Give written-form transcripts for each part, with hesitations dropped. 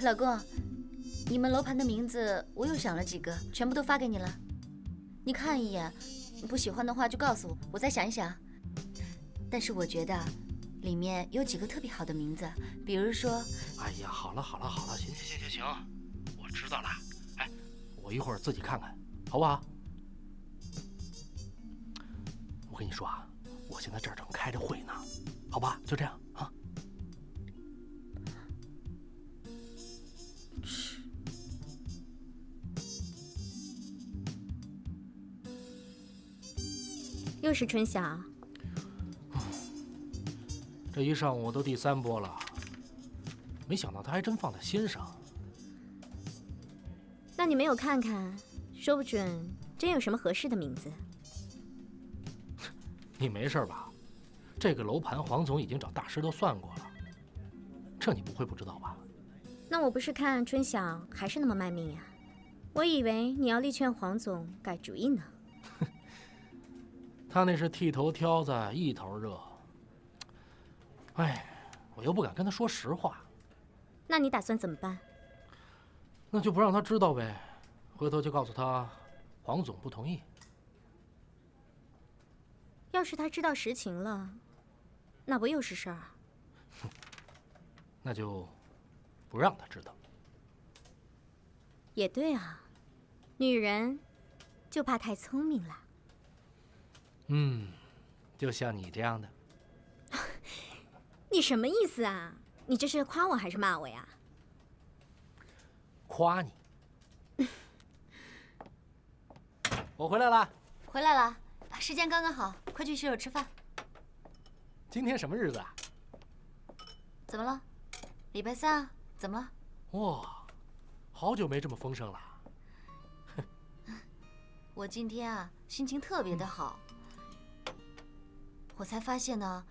老公，你们楼盘的名字我又想了几个，全部都发给你了，你看一眼，不喜欢的话就告诉我，我再想一想。但是我觉得里面有几个特别好的名字，比如说……哎呀，好了，行，我知道了。哎，我一会儿自己看看，好不好？我跟你说啊，我现在这儿正开着会呢，好吧？就这样啊。又是春晓。这一上午都第3波了，没想到他还真放在心上。那你没有看看，说不准真有什么合适的名字。你没事吧？这个楼盘黄总已经找大师都算过了，这你不会不知道吧？那我不是看春晓还是那么卖命呀？我以为你要力劝黄总改主意呢。他那是剃头挑子一头热。哎，我又不敢跟他说实话。那你打算怎么办？那就不让他知道呗，回头就告诉他，黄总不同意。要是他知道实情了，那不又是事儿啊？那就不让他知道。也对啊，女人就怕太聪明了。就像你这样的。你什么意思啊？你这是夸我还是骂我呀？夸你。我回来了。回来了，时间刚刚好，快去洗手吃饭。今天什么日子啊？怎么了？礼拜3啊？怎么了？哇，好久没这么丰盛了。我今天啊，心情特别的好。我才发现呢，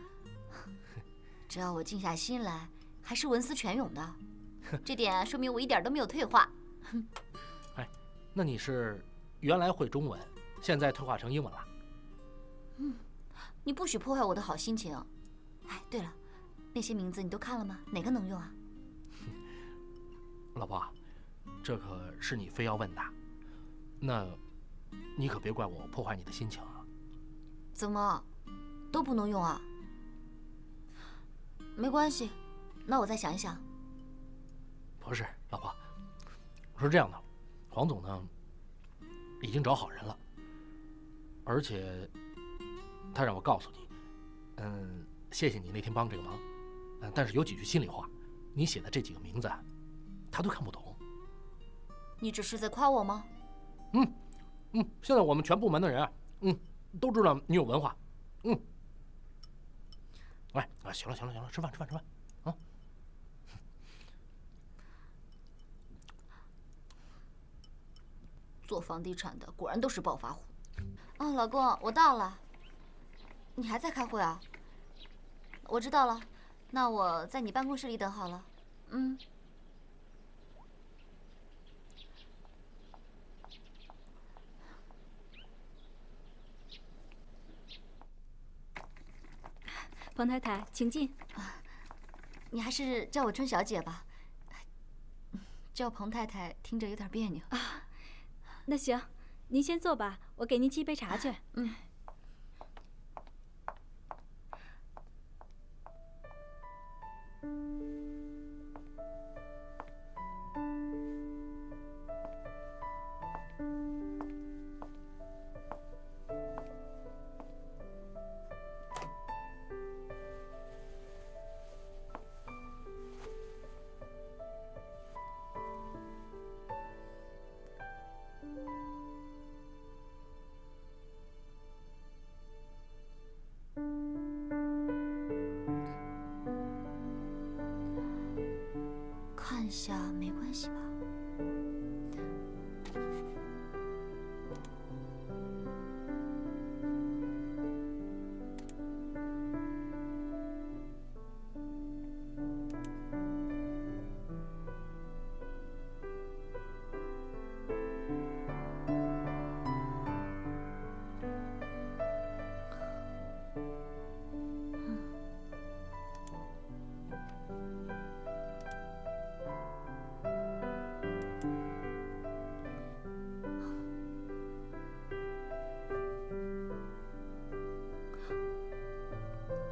只要我静下心来，还是文思泉涌的。这点说明我一点都没有退化。哎，那你是原来会中文，现在退化成英文了？你不许破坏我的好心情。哎，对了，那些名字你都看了吗？哪个能用啊？老婆，这可是你非要问的，那你可别怪我破坏你的心情啊。怎么，都不能用啊？没关系，那我再想一想。不是，老婆，是这样的，黄总呢已经找好人了，而且他让我告诉你，谢谢你那天帮这个忙，但是有几句心里话，你写的这几个名字，他都看不懂。你只是在夸我吗？现在我们全部门的人，都知道你有文化，哎，行了，吃饭啊！做房地产的果然都是暴发户。啊，老公，我到了。你还在开会啊？我知道了，那我在你办公室里等好了。彭太太，请进。你还是叫我春小姐吧，叫彭太太听着有点别扭啊。那行，您先坐吧，我给您沏杯茶去。看一下没关系吧？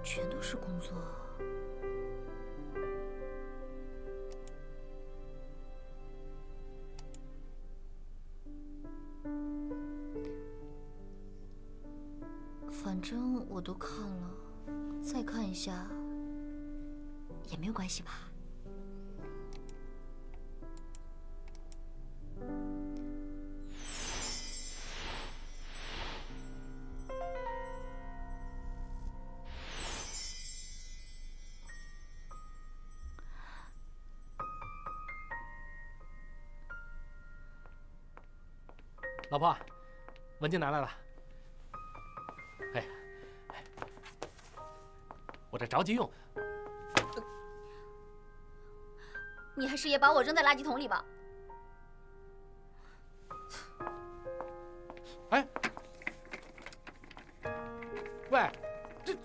全都是工作。反正我都看了，再看一下也没有关系吧。老婆，文件拿来了。哎，我这着急用。你还是也把我扔在垃圾桶里吧。哎，喂，这。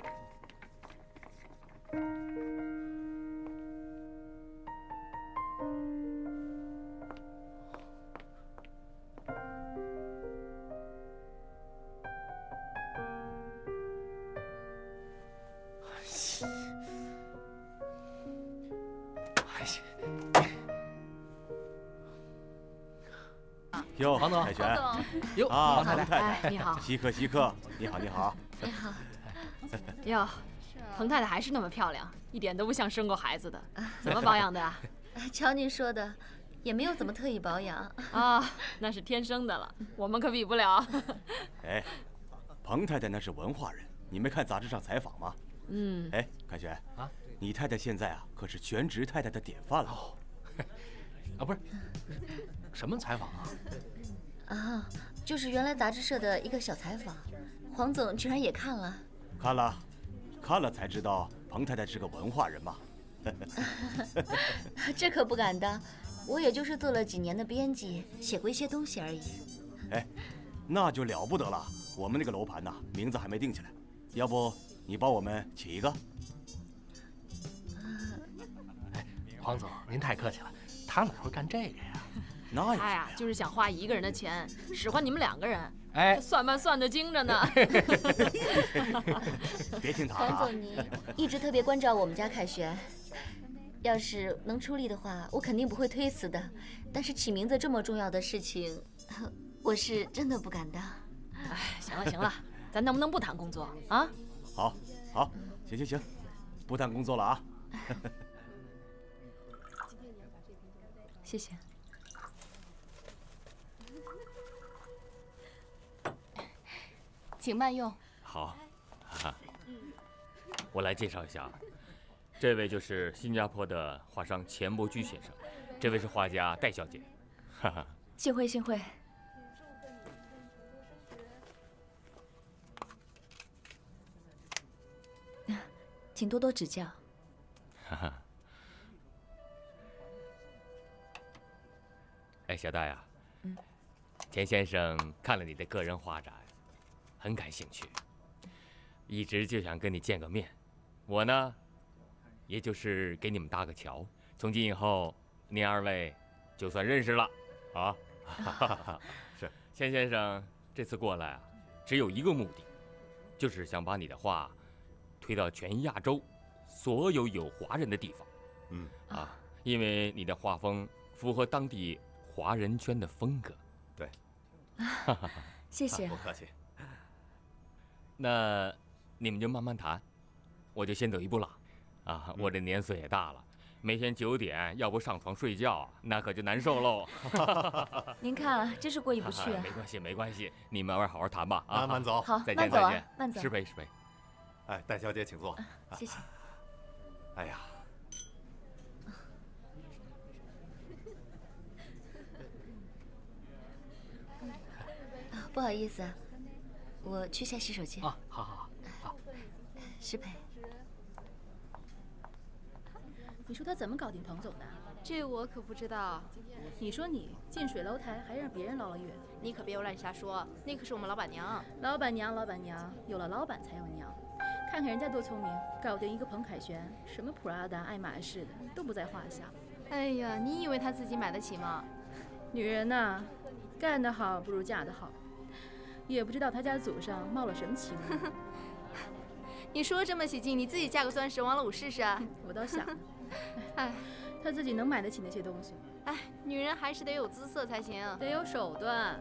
哟，黄总，凯旋哟，啊，黄太太，彭太太，你好，稀客稀客，你好你好。你好，哟，彭太太还是那么漂亮，一点都不像生过孩子的，怎么保养的啊？瞧您说的，也没有怎么特意保养。啊，那是天生的了，我们可比不了。哎，彭太太那是文化人，你没看杂志上采访吗？嗯，哎，凯旋啊，你太太现在啊可是全职太太的典范了。哦，啊，不是，什么采访啊？啊，就是原来杂志社的一个小采访，黄总居然也看了。看了才知道彭太太是个文化人嘛。这可不敢当，我也就是做了几年的编辑，写过一些东西而已。哎，那就了不得了。我们那个楼盘呐，名字还没定下来，要不你帮我们起一个？哎，黄总，您太客气了，他哪会干这个呀？那他呀，就是想花一个人的钱，使唤你们2个人。哎，算盘算得精着呢。别听他的啊。黄总，你一直特别关照我们家凯旋，要是能出力的话，我肯定不会推辞的。但是起名字这么重要的事情，我是真的不敢当。哎，行了行了，咱能不能不谈工作啊？好，行，不谈工作了啊。谢谢。请慢用。好，哈哈，我来介绍一下，这位就是新加坡的画商钱伯驹先生，这位是画家戴小姐，哈哈。幸会幸会。请多多指教。哈哈。哎，小戴呀，钱先生看了你的个人画展，很感兴趣，一直就想跟你见个面。我呢，也就是给你们搭个桥，从今以后，您2位就算认识了啊。是，钱先生这次过来啊，只有一个目的，就是想把你的画推到全亚洲所有有华人的地方。因为你的画风符合当地华人圈的风格。对。谢谢。不客气。那你们就慢慢谈，我就先走一步了。我这年岁也大了，每天9点要不上床睡觉，那可就难受喽。您看，真是过意不去啊。没关系，你们慢好好谈吧。慢走。好，再见慢走啊，再见。慢走。失陪。哎，戴小姐，请坐。谢谢。哎呀。不好意思啊，我去下洗手间。啊，好。失陪。你说他怎么搞定彭总的？这我可不知道。你说你近水楼台，还让别人捞了远。你可别乱瞎说，那可是我们老板娘。老板娘，有了老板才有娘。看看人家多聪明，搞定一个彭凯旋，什么普拉达、爱马仕的都不在话下。哎呀，你以为他自己买得起吗？女人呐，干得好不如嫁得好。也不知道他家祖上冒了什么奇名。你说这么起劲，你自己架个钻石王老五试试啊？我倒想，哎，他自己能买得起那些东西，哎，女人还是得有姿色才行。得有手段。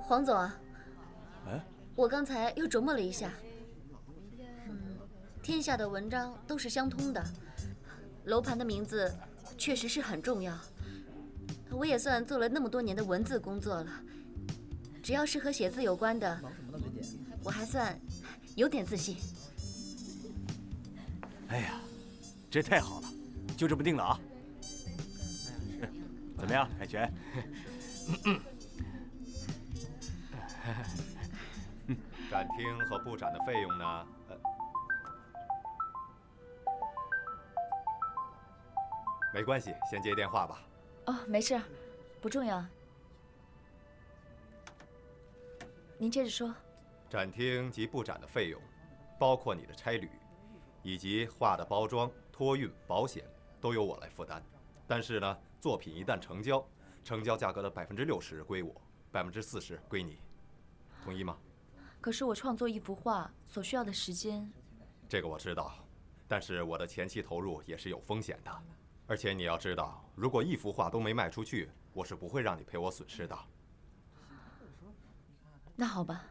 黄总啊，哎，我刚才又琢磨了一下，天下的文章都是相通的，楼盘的名字确实是很重要。我也算做了那么多年的文字工作了，只要是和写字有关的，我还算有点自信。哎呀，这太好了，就这么定了啊！怎么样，凯旋？展厅和布展的费用呢？没关系，先接电话吧。哦，没事，不重要。您接着说。展厅及布展的费用，包括你的差旅，以及画的包装、托运、保险，都由我来负担。但是呢，作品一旦成交，成交价格的60%归我，40%归你，同意吗？可是我创作一幅画所需要的时间……这个我知道，但是我的前期投入也是有风险的。而且你要知道，如果一幅画都没卖出去，我是不会让你赔我损失的。那好吧。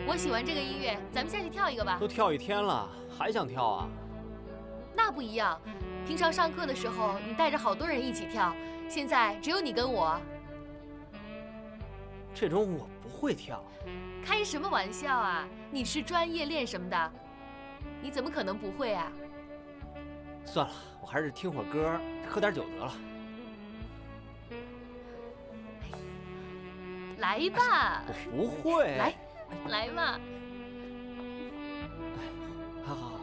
我喜欢这个音乐，咱们下去跳一个吧。都跳一天了，还想跳啊？那不一样，平常上课的时候你带着好多人一起跳，现在只有你跟我。这种我不会跳。开什么玩笑啊！你是专业练什么的，你怎么可能不会啊？算了，我还是听会儿歌，喝点酒得了。来吧。我不会。来嘛。好好好。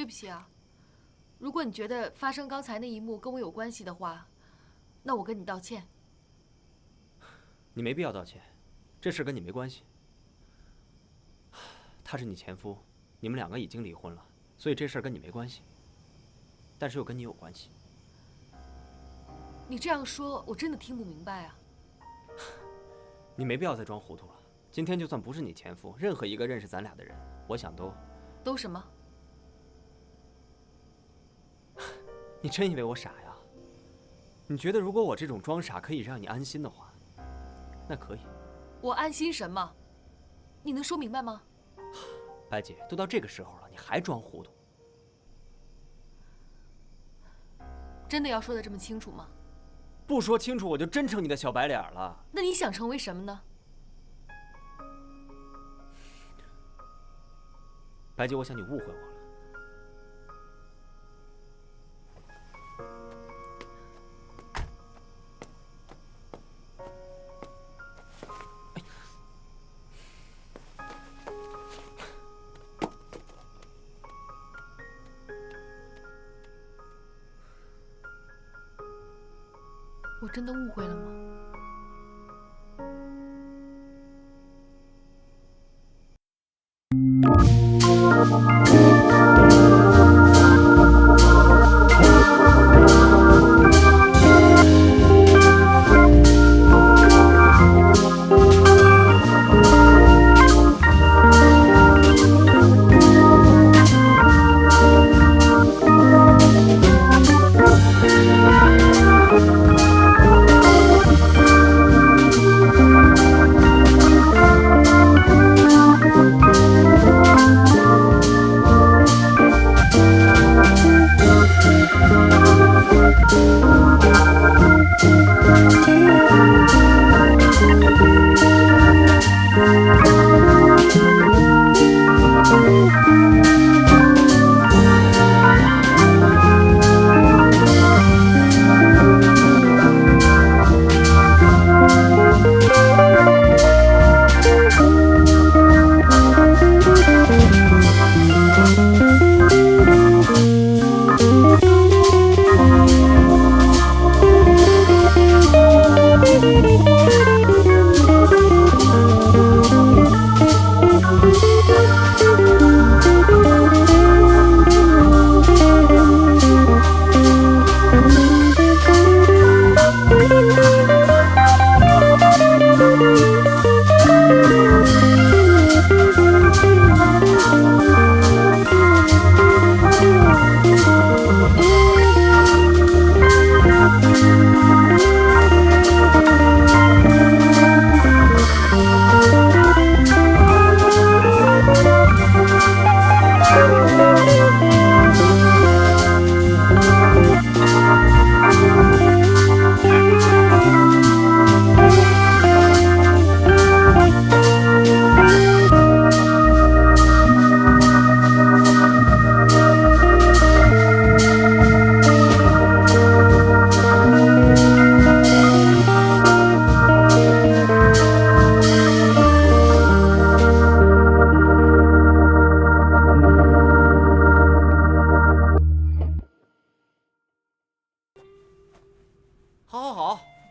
不起啊。如果你觉得发生刚才那一幕跟我有关系的话，那我跟你道歉。你没必要道歉，这事跟你没关系。他是你前夫，你们两个已经离婚了，所以这事跟你没关系，但是又跟你有关系。你这样说，我真的听不明白啊。你没必要再装糊涂了。今天就算不是你前夫，任何一个认识咱俩的人，我想都什么？你真以为我傻呀？你觉得如果我这种装傻可以让你安心的话，那可以。我安心什么？你能说明白吗？白姐，都到这个时候了，你还装糊涂？真的要说的这么清楚吗？不说清楚，我就真成你的小白脸了。那你想成为什么呢？白姐，我想你误会我了。我真的误会了吗？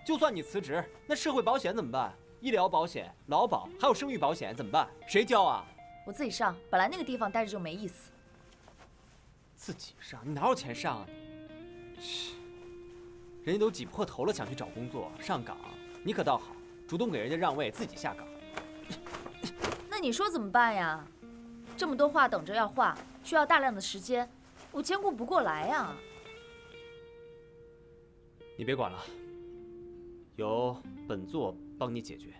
就算你辞职，那社会保险怎么办？医疗保险、劳保还有生育保险怎么办？谁交啊？我自己上，本来那个地方待着就没意思。自己上？你哪有钱上啊你？嘘，人家都挤破头了想去找工作上岗，你可倒好，主动给人家让位，自己下岗。那你说怎么办呀？这么多画等着要画，需要大量的时间，我兼顾不过来呀。你别管了，由本座帮你解决。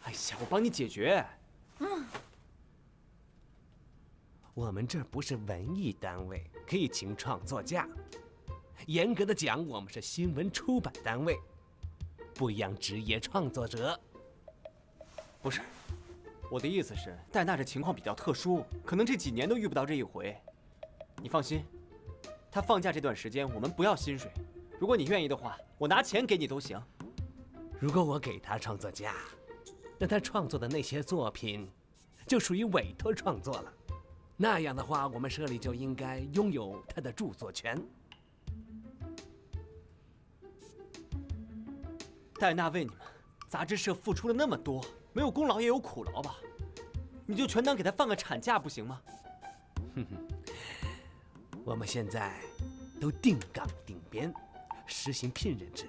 哎呀，我帮你解决。我们这不是文艺单位，可以请创作家。严格的讲，我们是新闻出版单位，不养职业创作者。不是，我的意思是，戴娜这情况比较特殊，可能这几年都遇不到这一回。你放心，她放假这段时间我们不要薪水，如果你愿意的话，我拿钱给你都行。如果我给他创作价，那他创作的那些作品就属于委托创作了。那样的话，我们社里就应该拥有他的著作权。戴娜为你们杂志社付出了那么多，没有功劳也有苦劳吧？你就全当给他放个产假不行吗？哼哼，我们现在都定岗定编，实行聘任制。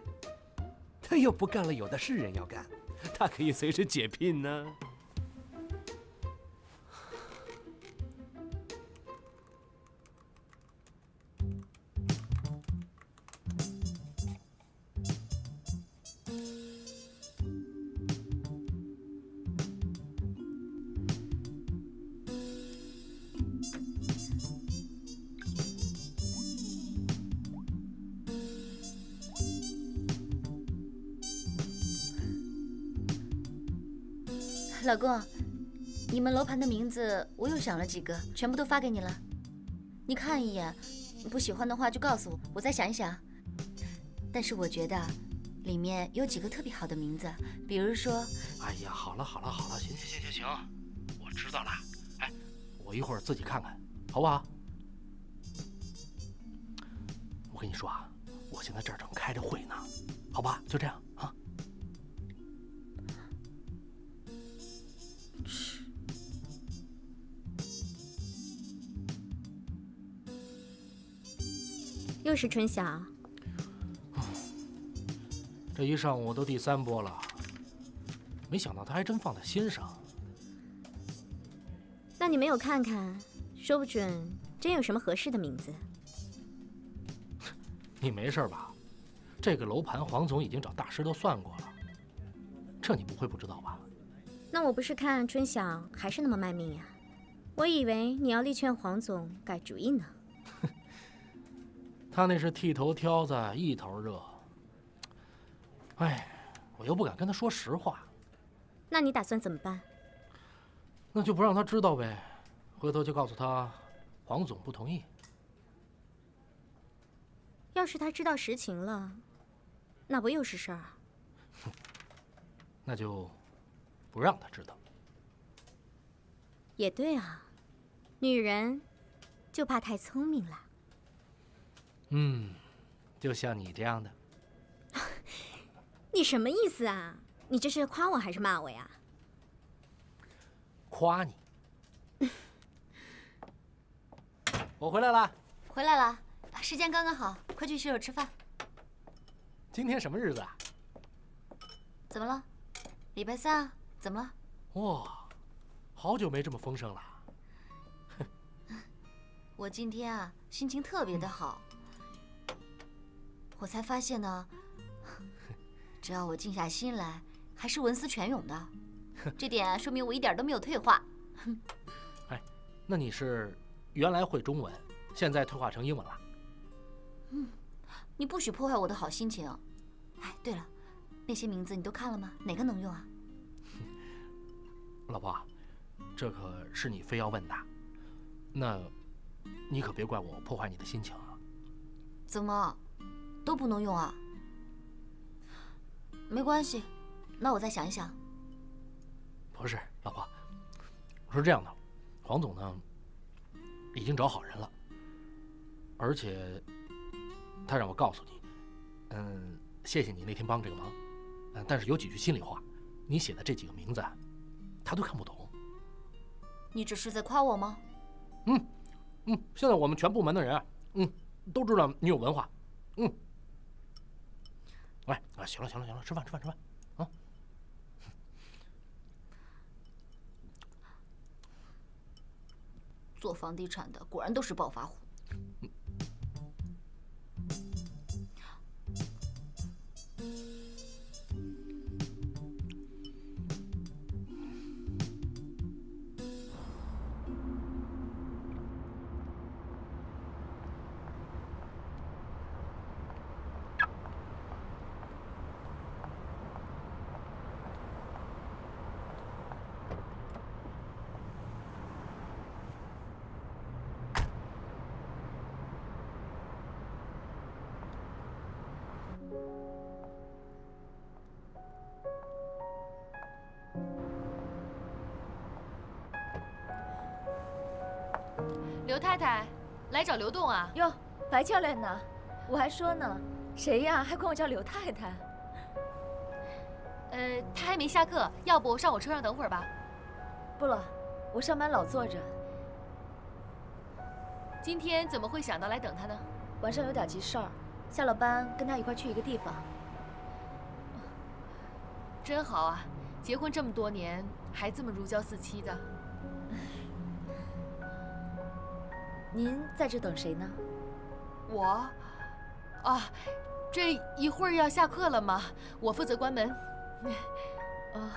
他又不干了，有的是人要干，他可以随时解聘呢。老公，你们楼盘的名字我又想了几个，全部都发给你了。你看一眼，不喜欢的话就告诉我，我再想一想。但是我觉得里面有几个特别好的名字，比如说……哎呀，好了，行，我知道了。哎，我一会儿自己看看，好不好？我跟你说啊，我现在这儿正开着会呢，好吧？就这样啊。又是春晓。这一上午都第3波了，没想到他还真放在心上。那你没有看看，说不准真有什么合适的名字。你没事吧？这个楼盘黄总已经找大师都算过了，这你不会不知道吧？那我不是看春晓还是那么卖命呀？我以为你要力劝黄总改主意呢。他那是剃头挑子一头热，哎，我又不敢跟他说实话。那你打算怎么办？那就不让他知道呗，回头就告诉他，黄总不同意。要是他知道实情了，那不又是事儿啊？那就不让他知道。也对啊，女人就怕太聪明了。就像你这样的。你什么意思啊？你这是夸我还是骂我呀？夸你。我回来了。回来了，时间刚刚好，快去洗手吃饭。今天什么日子啊？怎么了？礼拜3啊？怎么了？哇，好久没这么丰盛了。我今天啊，心情特别的好。我才发现呢，只要我静下心来，还是文思泉涌的。这点说明我一点都没有退化。哎，那你是原来会中文，现在退化成英文了？你不许破坏我的好心情。哎，对了，那些名字你都看了吗？哪个能用啊？老婆，这可是你非要问的，那你可别怪我破坏你的心情啊。怎么？都不能用啊？没关系，那我再想一想。不是，老婆，是这样的，黄总呢已经找好人了，而且他让我告诉你，谢谢你那天帮这个忙，但是有几句心里话，你写的这几个名字，他都看不懂。你这是在夸我吗？现在我们全部门的人，都知道你有文化，哎，行了，吃饭啊！做房地产的果然都是暴发户。刘太太，来找刘栋啊？哟，白教练呢？我还说呢，谁呀？还管我叫刘太太？他还没下课，要不上我车上等会儿吧？不了，我上班老坐着。今天怎么会想到来等他呢？晚上有点急事儿，下了班跟他一块去一个地方。真好啊，结婚这么多年还这么如胶似漆的。您在这等谁呢？我，啊，这一会儿要下课了吗？我负责关门。啊。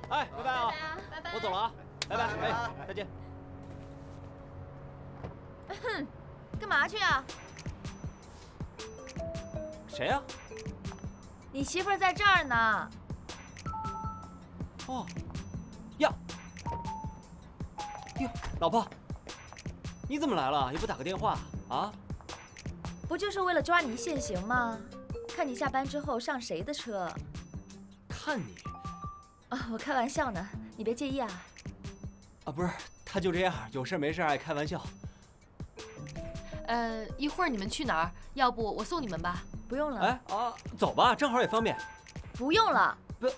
哎，拜拜啊！拜拜，我走了啊！拜拜，哎，再见。干嘛去啊？谁呀？你媳妇儿在这儿呢。哦，呀，哟，老婆，你怎么来了？也不打个电话啊？不就是为了抓你现行吗？看你下班之后上谁的车。看你。啊，我开玩笑呢，你别介意啊。啊，不是，他就这样，有事没事爱开玩笑。一会儿你们去哪儿？要不我送你们吧？不用了。哎啊，走吧，正好也方便。不用了。不，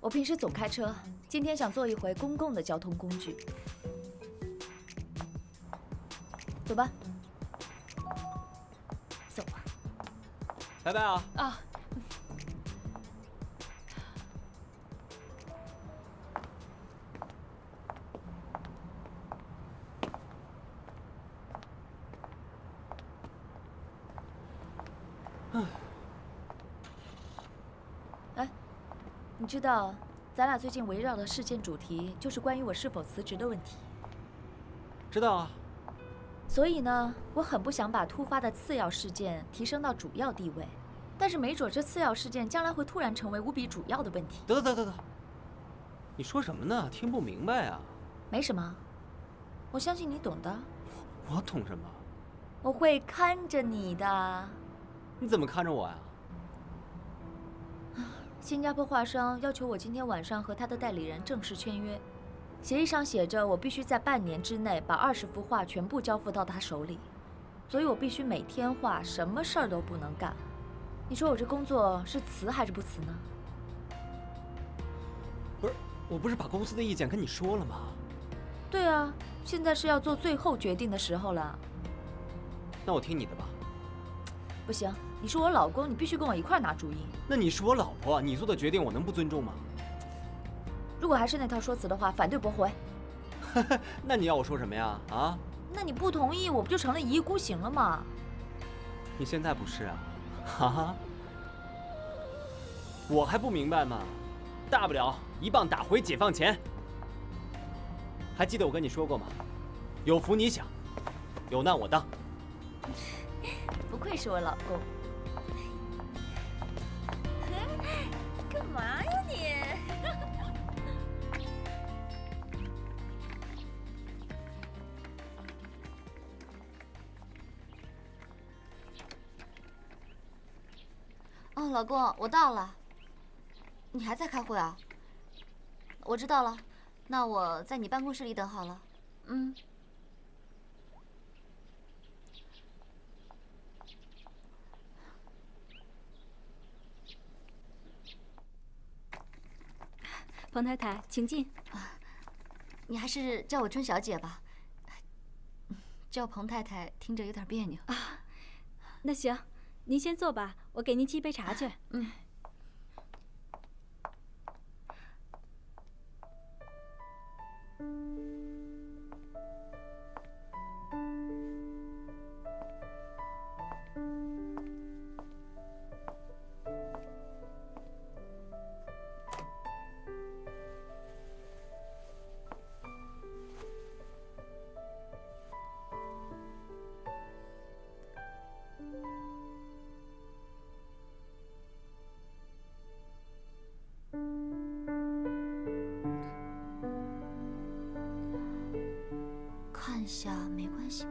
我平时总开车，今天想坐一回公共的交通工具。走吧。走吧。拜拜啊。啊。哎，你知道，咱俩最近围绕的事件主题就是关于我是否辞职的问题。知道啊。所以呢，我很不想把突发的次要事件提升到主要地位，但是没准这次要事件将来会突然成为无比主要的问题。得，你说什么呢？听不明白啊。没什么，我相信你懂的。我懂什么？我会看着你的。你怎么看着我呀？新加坡画商要求我今天晚上和他的代理人正式签约，协议上写着我必须在半年之内把20幅画全部交付到他手里，所以我必须每天画，什么事儿都不能干。你说我这工作是辞还是不辞呢？不是，我不是把公司的意见跟你说了吗？对啊，现在是要做最后决定的时候了。那我听你的吧。不行，你是我老公，你必须跟我一块拿主意。那你是我老婆，你做的决定我能不尊重吗？如果还是那套说辞的话，反对驳回。那你要我说什么呀？啊？那你不同意，我不就成了一意孤行了吗？你现在不是啊？哈哈，我还不明白吗？大不了一棒打回解放前。还记得我跟你说过吗？有福你享，有难我当。不愧是我老公。干嘛呀你？哦，老公，我到了。你还在开会啊？我知道了，那我在你办公室里等好了。嗯。彭太太，请进。你还是叫我春小姐吧，叫彭太太听着有点别扭啊。那行，您先坐吧，我给您沏杯茶去。嗯。下，没关系吧？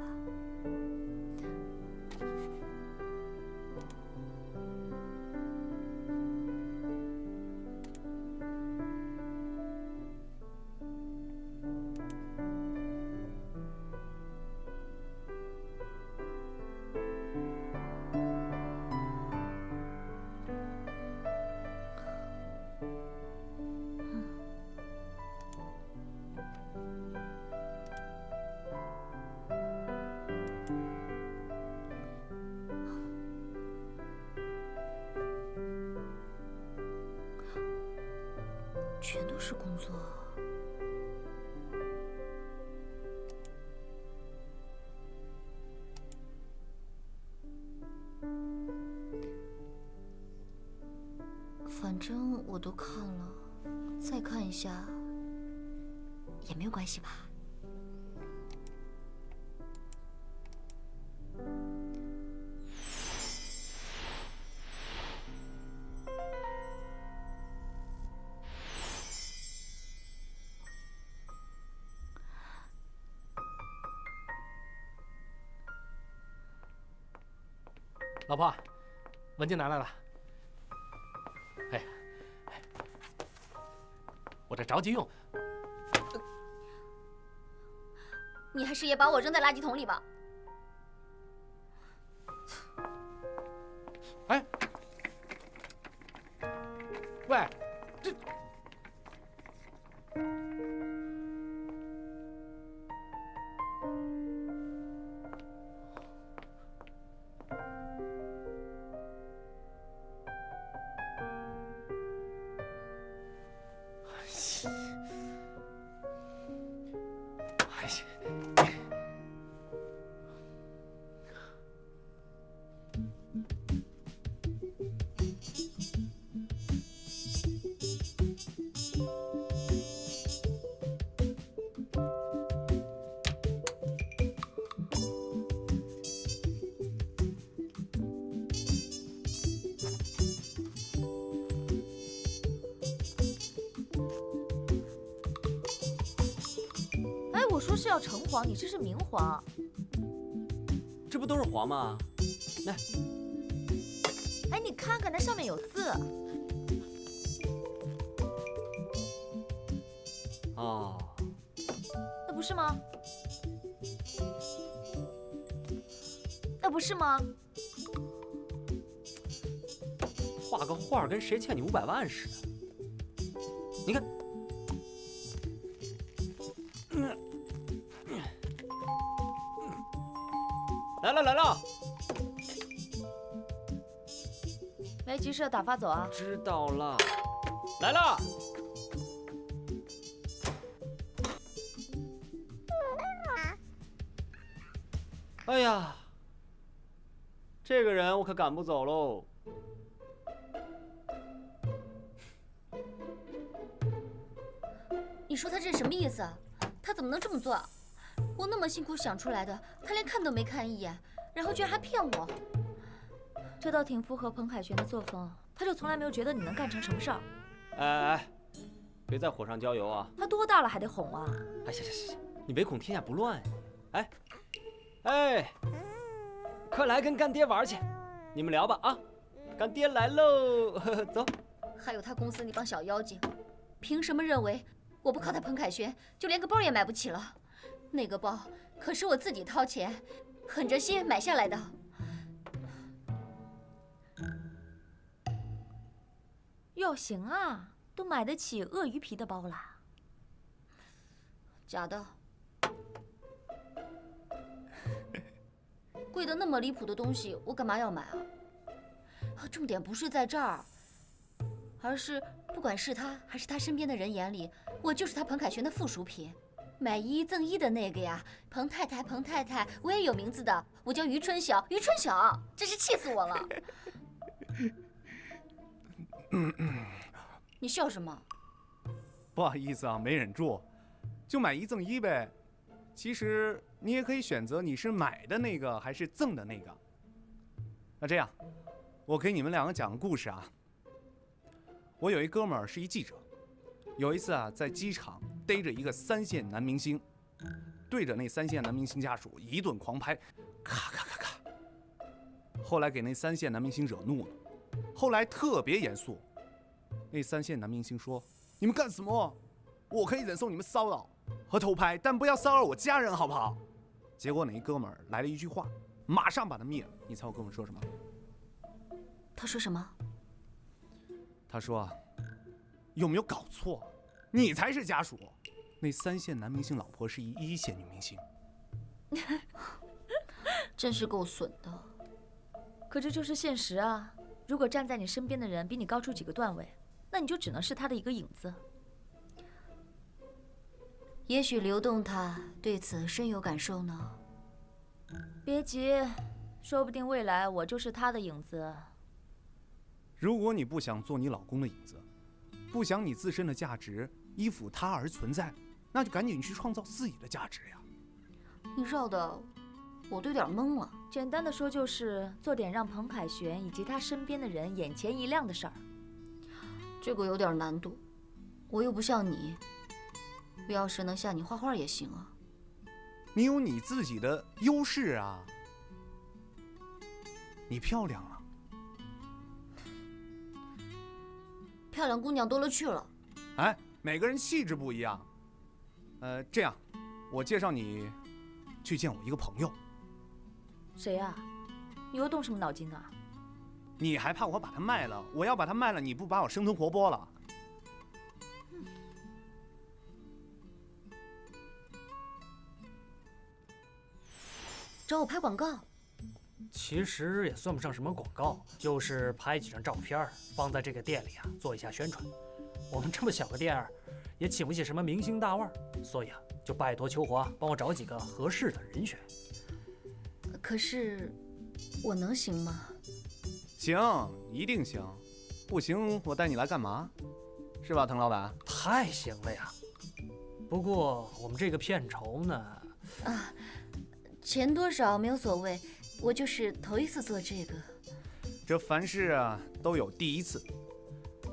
全都是工作。反正我都看了，再看一下也没有关系吧。老婆，文件拿来了。哎，我这着急用。你还是也把我扔在垃圾桶里吧。哎，喂，这。我说是要橙黄，你这是明黄。这不都是黄吗？来，哎，你看看那上面有字。哦，那不是吗？那不是吗？画个画跟谁欠你500万似的。你看。来了！没急事，打发走啊。知道了，来了。哎呀，这个人我可赶不走喽。你说他这是什么意思啊？他怎么能这么做？我那么辛苦想出来的，他连看都没看一眼，然后居然还骗我。这倒挺符合彭凯旋的作风，他就从来没有觉得你能干成什么事儿。哎，别再火上浇油啊！他多大了还得哄啊？哎，行，你唯恐天下不乱呀！哎，快来跟干爹玩去，你们聊吧啊！干爹来喽，走。还有他公司那帮小妖精，凭什么认为我不靠他彭凯旋，就连个包也买不起了？那个包可是我自己掏钱，狠着心买下来的。哟，行啊，都买得起鳄鱼皮的包了。假的。贵得那么离谱的东西，我干嘛要买啊？重点不是在这儿，而是不管是他还是他身边的人眼里，我就是他彭凯旋的附属品。买一赠一的那个呀，彭太太，我也有名字的，我叫于春晓，真是气死我了。你笑什么？不好意思啊，没忍住，就买一赠一呗。其实你也可以选择你是买的那个还是赠的那个。那这样，我给你们2个讲个故事啊。我有一哥们儿是一记者，有一次啊在机场逮着一个3线男明星，对着那3线男明星家属一顿狂拍，咔咔咔咔。后来给那3线男明星惹怒了，后来特别严肃。那3线男明星说：“你们干什么？我可以忍受你们骚扰和偷拍，但不要骚扰我家人，好不好？”结果那一哥们儿来了一句话，马上把他灭了。你猜我哥们儿说什么？他说什么？他说：“有没有搞错？你才是家属，那3线男明星老婆是1线女明星。”真是够损的。可这就是现实啊！如果站在你身边的人比你高出几个段位，那你就只能是他的一个影子。也许刘栋他对此深有感受呢。别急，说不定未来我就是他的影子。如果你不想做你老公的影子，不想你自身的价值依附他而存在，那就赶紧去创造自己的价值呀！你绕的我都有点懵了。简单的说，就是做点让彭凯旋以及他身边的人眼前一亮的事儿。这个有点难度，我又不像你。我要是能像你画画也行啊。你有你自己的优势啊，你漂亮啊。漂亮姑娘多了去了。哎，每个人气质不一样。这样，我介绍你去见我一个朋友。谁呀？你又动什么脑筋啊？你还怕我把它卖了？我要把它卖了，你不把我生吞活剥了？找我拍广告？其实也算不上什么广告，就是拍几张照片放在这个店里啊，做一下宣传。我们这么小个店儿，也请不起什么明星大腕，所以啊，就拜托秋华帮我找几个合适的人选。可是我能行吗？行，一定行。不行，我带你来干嘛？是吧，滕老板？太行了呀！不过我们这个片酬呢？啊，钱多少没有所谓，我就是头一次做这个。这凡事啊都有第一次。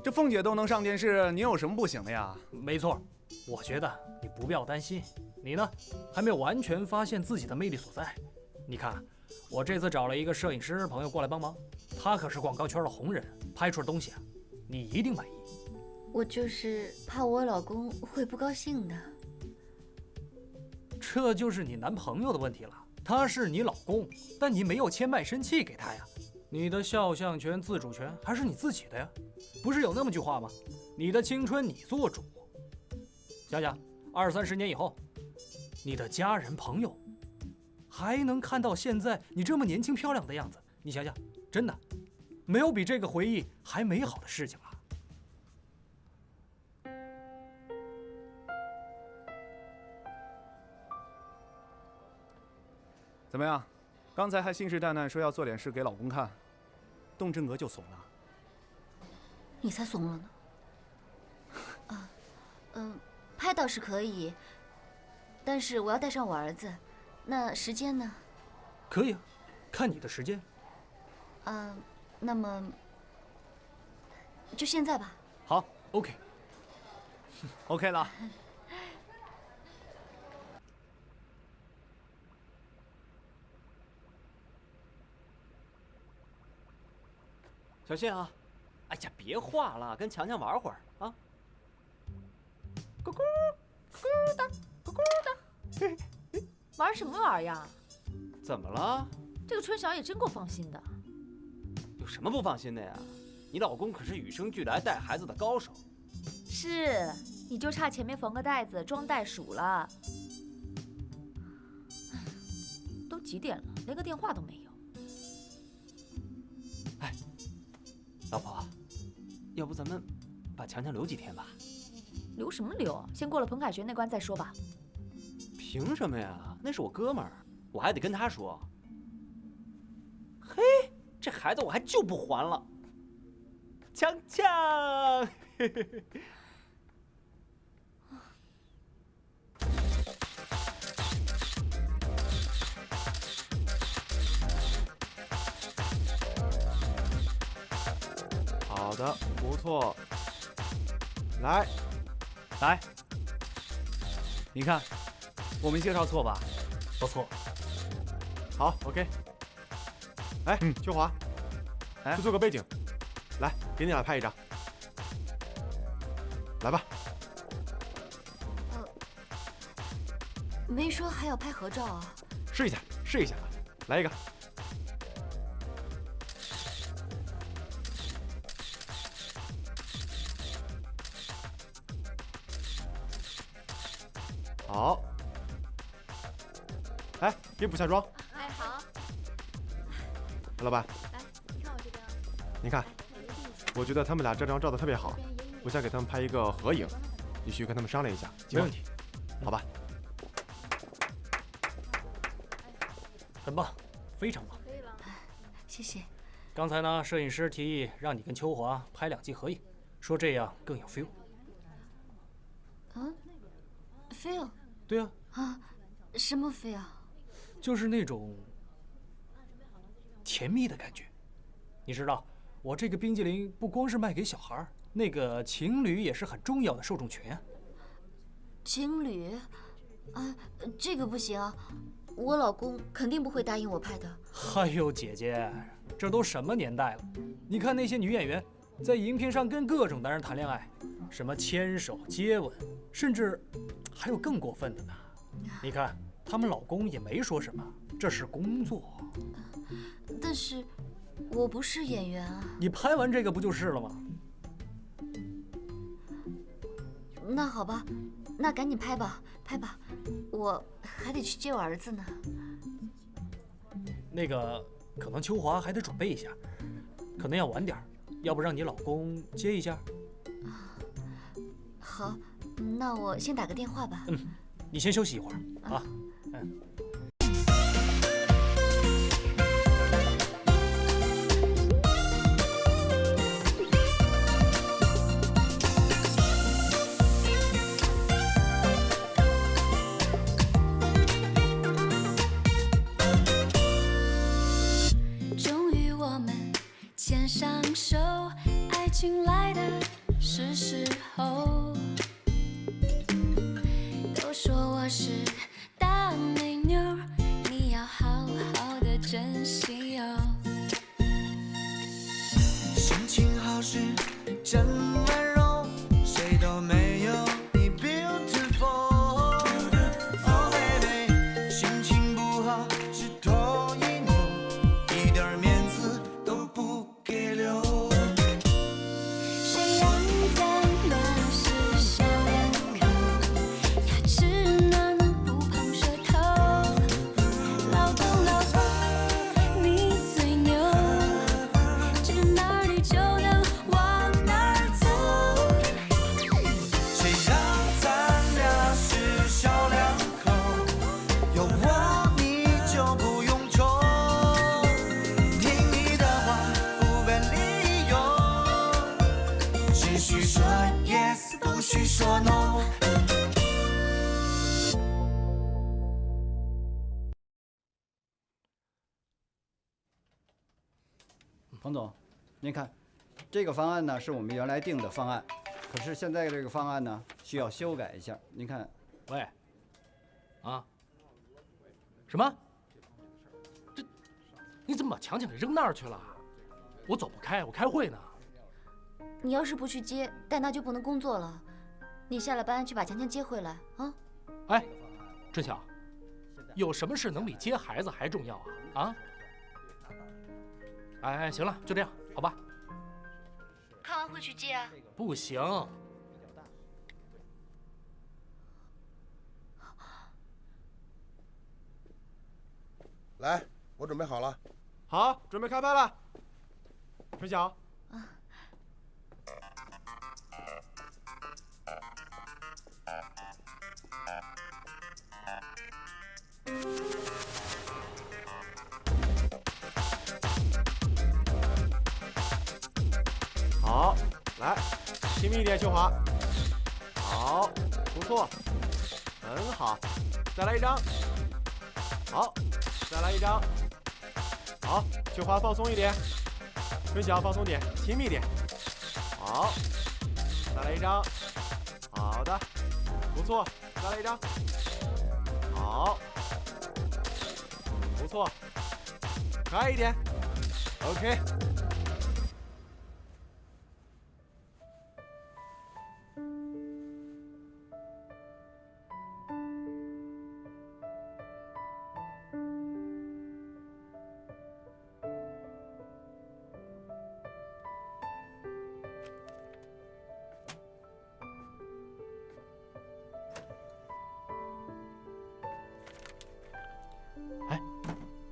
这凤姐都能上电视，你有什么不行的呀？没错，我觉得你不必要担心。你呢，还没有完全发现自己的魅力所在。你看，我这次找了一个摄影师朋友过来帮忙，他可是广告圈的红人，拍出的东西啊，你一定满意。我就是怕我老公会不高兴的。这就是你男朋友的问题了，他是你老公，但你没有签卖身契给他呀。你的肖像权、自主权还是你自己的呀，不是有那么句话吗？你的青春你做主。想想，20-30年以后，你的家人朋友还能看到现在你这么年轻漂亮的样子，你想想，真的，没有比这个回忆还美好的事情了。怎么样？刚才还信誓旦旦说要做点事给老公看，动真格就怂了。你才怂了呢。拍倒是可以，但是我要带上我儿子，那时间呢？可以啊，看你的时间。那么就现在吧。好 ，OK 了。小谢啊，哎呀，别画了，跟强强玩会儿啊！咕咕咕哒咕咕哒，玩什么玩呀？怎么了？这个春晓也真够放心的。有什么不放心的呀？你老公可是与生俱来带孩子的高手。是，你就差前面缝个袋子装袋鼠了。都几点了，连个电话都没有。哎，老婆，要不咱们把强强留几天吧？留什么留？先过了彭凯旋那关再说吧。凭什么呀？那是我哥们儿，我还得跟他说。嘿，这孩子我还就不还了。强强，嘿嘿嘿。好的，不错。来，你看，我没介绍错吧？不错。好 ，OK。哎，秋华，去做个背景，来，给你俩拍一张。来吧。没说还要拍合照啊？试一下，试一下吧，来一个。好。哎，给补下妆。哎，好。老板，来，你看我这张。你看，我觉得他们俩这张照的特别好，我想给他们拍一个合影，你去跟他们商量一下。没问题，好吧？很棒，非常棒。可以了。谢谢。刚才呢，摄影师提议让你跟秋华拍2季合影，说这样更有 feel。嗯 ，feel？ 对啊。啊，什么 feel？ 就是那种甜蜜的感觉。你知道，我这个冰激凌不光是卖给小孩，那个情侣也是很重要的受众群啊。情侣？啊，这个不行，我老公肯定不会答应我拍的。哎呦，姐姐，这都什么年代了？你看那些女演员在荧屏上跟各种男人谈恋爱，什么牵手、接吻，甚至还有更过分的呢。你看，他们老公也没说什么，这是工作。但是，我不是演员啊。你拍完这个不就是了吗？那好吧，那赶紧拍吧，拍吧，我还得去接我儿子呢。那个，可能秋华还得准备一下，可能要晚点，要不让你老公接一下？好，那我先打个电话吧。嗯，你先休息一会儿啊。嗯。终于我们牵上手，爱情来的是时候。都说我是大美妞，你要好好的珍惜哦。心情好时真温柔，谁都没有你 beautiful。Oh baby， 心情不好是头一扭，一点面子都不给留。谁让咱们是小两口，牙齿暖不碰舌头。老公老公，你最牛，指哪里就能往哪儿走。谁让咱俩是小两口，有我你就不用愁。听你的话，不问理由，只许说 yes， 不许说 no。彭总，您看，这个方案呢是我们原来定的方案，可是现在这个方案呢需要修改一下。您看，喂，啊？什么？这你怎么把强强给扔那儿去了？我走不开，我开会呢。你要是不去接，戴娜就不能工作了。你下了班去把强强接回来啊！哎，春晓，有什么事能比接孩子还重要啊？啊？哎，行了，就这样，好吧？开完会去接啊？不行。来，我准备好了。好，准备开拍了。春晓。好，来，亲密一点，秀华。好，不错，很好，再来一张。好，再来一张。好，秀华放松一点，春晓放松点，亲密点。好，再来一张。好的，不错，再来一张。好，不错，开一点。OK。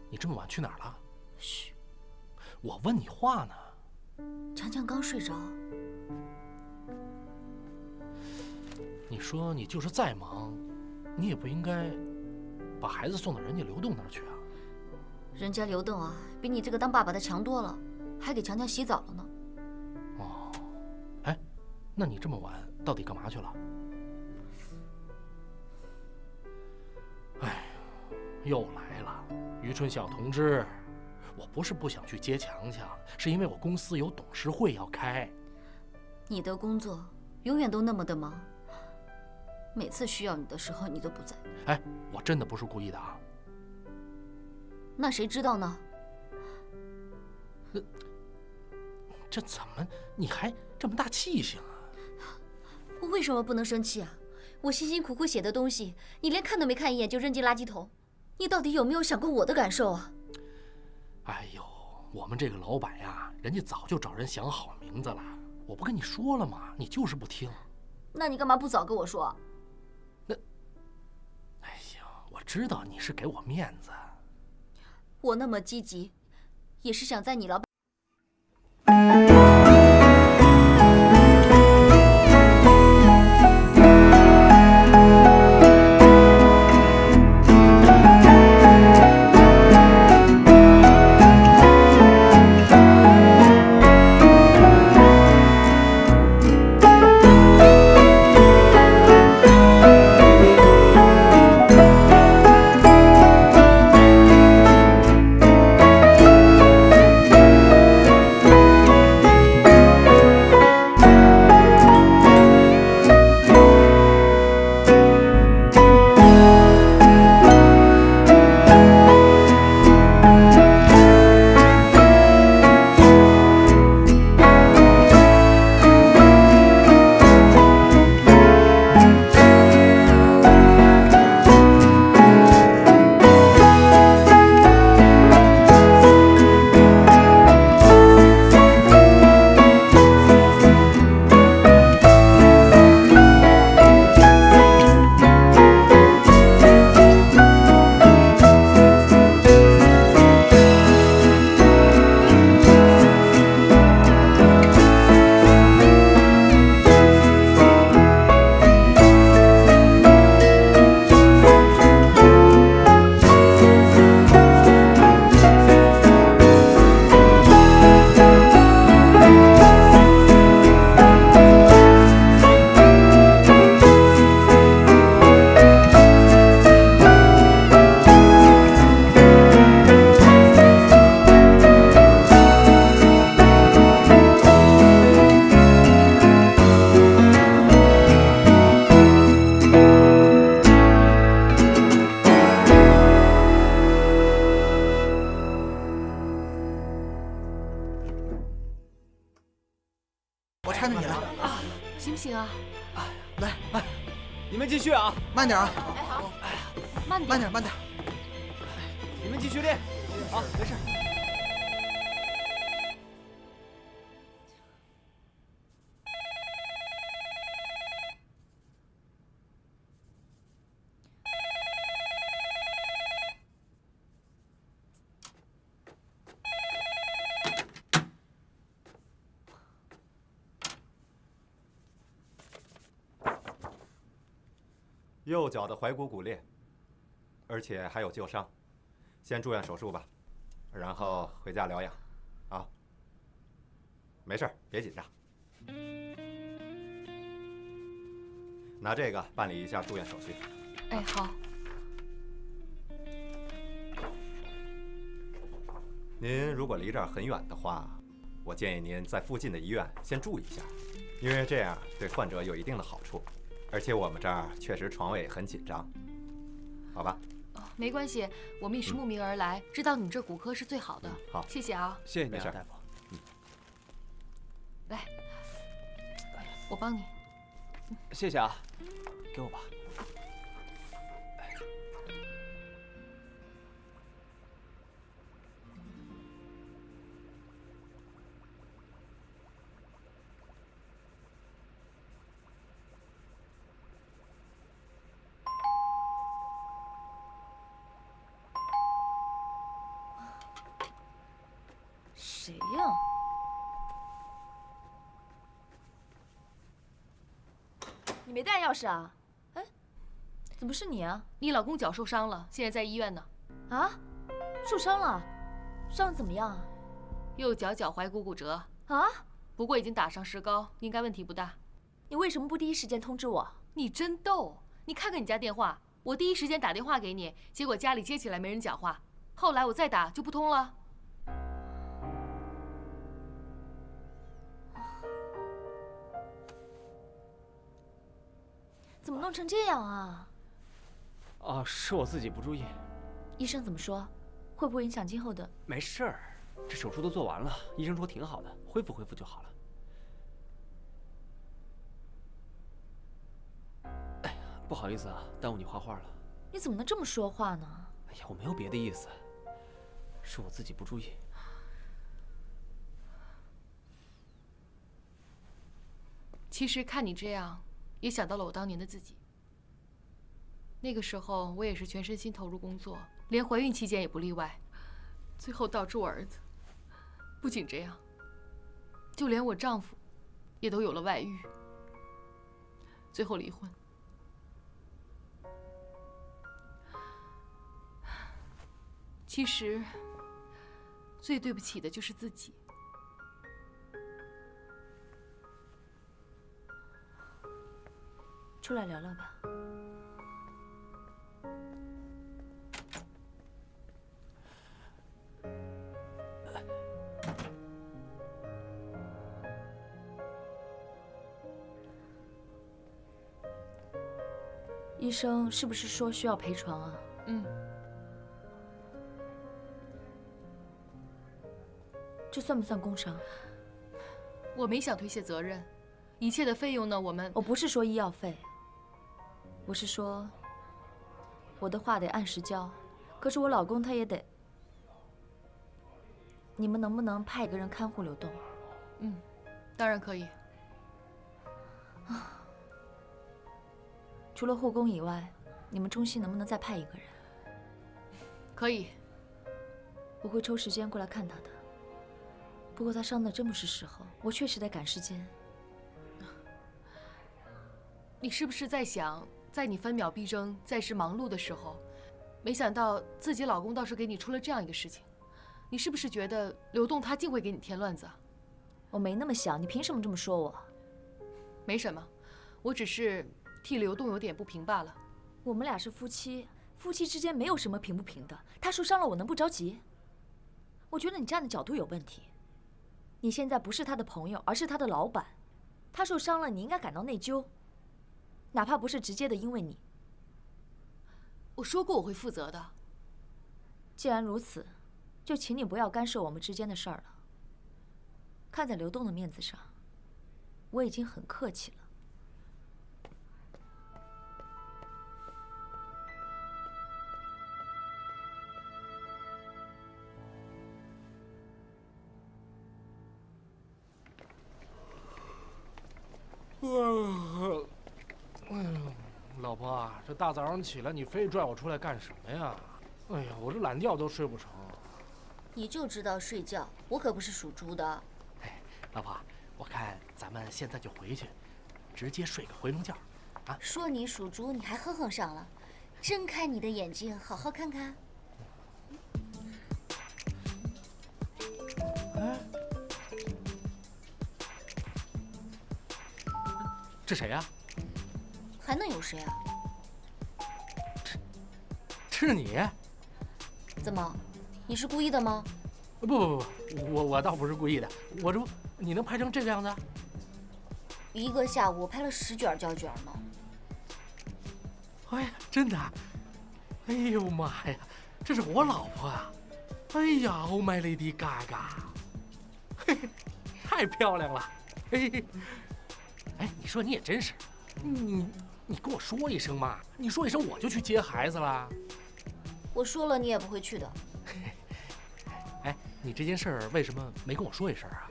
你这么晚去哪儿了？嘘，我问你话呢。强强刚睡着。你说你就是再忙，你也不应该把孩子送到人家刘栋那儿去啊。人家刘栋啊，比你这个当爸爸的强多了，还给强强洗澡了呢。哦，哎，那你这么晚到底干嘛去了？哎，又来了。于春晓同志，我不是不想去接强强，是因为我公司有董事会要开。你的工作永远都那么的忙，每次需要你的时候你都不在。哎，我真的不是故意的啊。那谁知道呢？这怎么你还这么大气性啊？我为什么不能生气啊？我辛辛苦苦写的东西，你连看都没看一眼就扔进垃圾桶。你到底有没有想过我的感受啊？哎呦，我们这个老板呀，人家早就找人想好名字了。我不跟你说了吗？你就是不听。那你干嘛不早跟我说？哎呀，我知道你是给我面子。我那么积极，也是想在你老板。行啊。来，你们继续啊，慢点啊。哎，好，慢点，慢点，慢点。你们继续练，好，没事。右脚的踝骨骨裂，而且还有旧伤，先住院手术吧，然后回家疗养，啊，没事，别紧张。拿这个办理一下住院手续。哎，好。您如果离这儿很远的话，我建议您在附近的医院先住一下，因为这样对患者有一定的好处。而且我们这儿确实床位很紧张。好吧？没关系，我们也是慕名而来，知道你这骨科是最好的。好，谢谢啊。谢谢你啊，没事大夫。来，我帮你。谢谢啊，给我吧。谁呀？你没带钥匙啊？哎，怎么是你啊？你老公脚受伤了，现在在医院呢。啊？受伤了？伤得怎么样啊？右脚脚踝骨折。啊？不过已经打上石膏，应该问题不大。你为什么不第一时间通知我？你真逗！你看看你家电话，我第一时间打电话给你，结果家里接起来没人讲话，后来我再打就不通了。怎么弄成这样啊？啊，是我自己不注意。医生怎么说？会不会影响今后的？没事儿，这手术都做完了，医生说挺好的，恢复就好了。哎呀，不好意思啊，耽误你画画了。你怎么能这么说话呢？哎呀，我没有别的意思，是我自己不注意。其实看你这样，也想到了我当年的自己。那个时候我也是全身心投入工作，连怀孕期间也不例外，最后导致我儿子。不仅这样，就连我丈夫也都有了外遇，最后离婚。其实最对不起的就是自己。出来聊聊吧。医生是不是说需要赔偿啊？嗯。这算不算工伤？我没想推卸责任，一切的费用呢，我不是说医药费，我是说我的话得按时交，可是我老公他也得。你们能不能派一个人看护刘栋？嗯，当然可以。除了护工以外，你们中心能不能再派一个人？可以。我会抽时间过来看他的。不过他伤的真不是时候，我确实得赶时间。你是不是在想，在你分秒必争、在时忙碌的时候，没想到自己老公倒是给你出了这样一个事情？你是不是觉得刘栋他竟会给你添乱子啊？我没那么想，你凭什么这么说我？没什么，我只是替刘栋有点不平罢了。我们俩是夫妻，夫妻之间没有什么平不平的。他受伤了，我能不着急？我觉得你站的角度有问题。你现在不是他的朋友，而是他的老板。他受伤了，你应该感到内疚，哪怕不是直接的因为你。我说过我会负责的。既然如此，就请你不要干涉我们之间的事儿了。看在刘栋的面子上，我已经很客气了。哎呦，老婆啊，这大早上起来你非拽我出来干什么呀？哎呀，我这懒觉都睡不成。你就知道睡觉，我可不是属猪的。哎，老婆，我看咱们现在就回去，直接睡个回笼觉，啊？说你属猪，你还哼哼上了，睁开你的眼睛，好好看看。哎，这谁呀？还能有谁啊？这是你？怎么，你是故意的吗？不，我倒不是故意的。我这不，你能拍成这个样子？一个下午我拍了10卷胶卷呢。哎呀，真的？哎呦妈呀，这是我老婆啊！哎呀，Oh my Lady Gaga， 嘿嘿，太漂亮了！嘿嘿，哎，你说你也真是，你跟我说一声嘛，你说一声我就去接孩子了。我说了你也不会去的。哎，你这件事儿为什么没跟我说一声啊？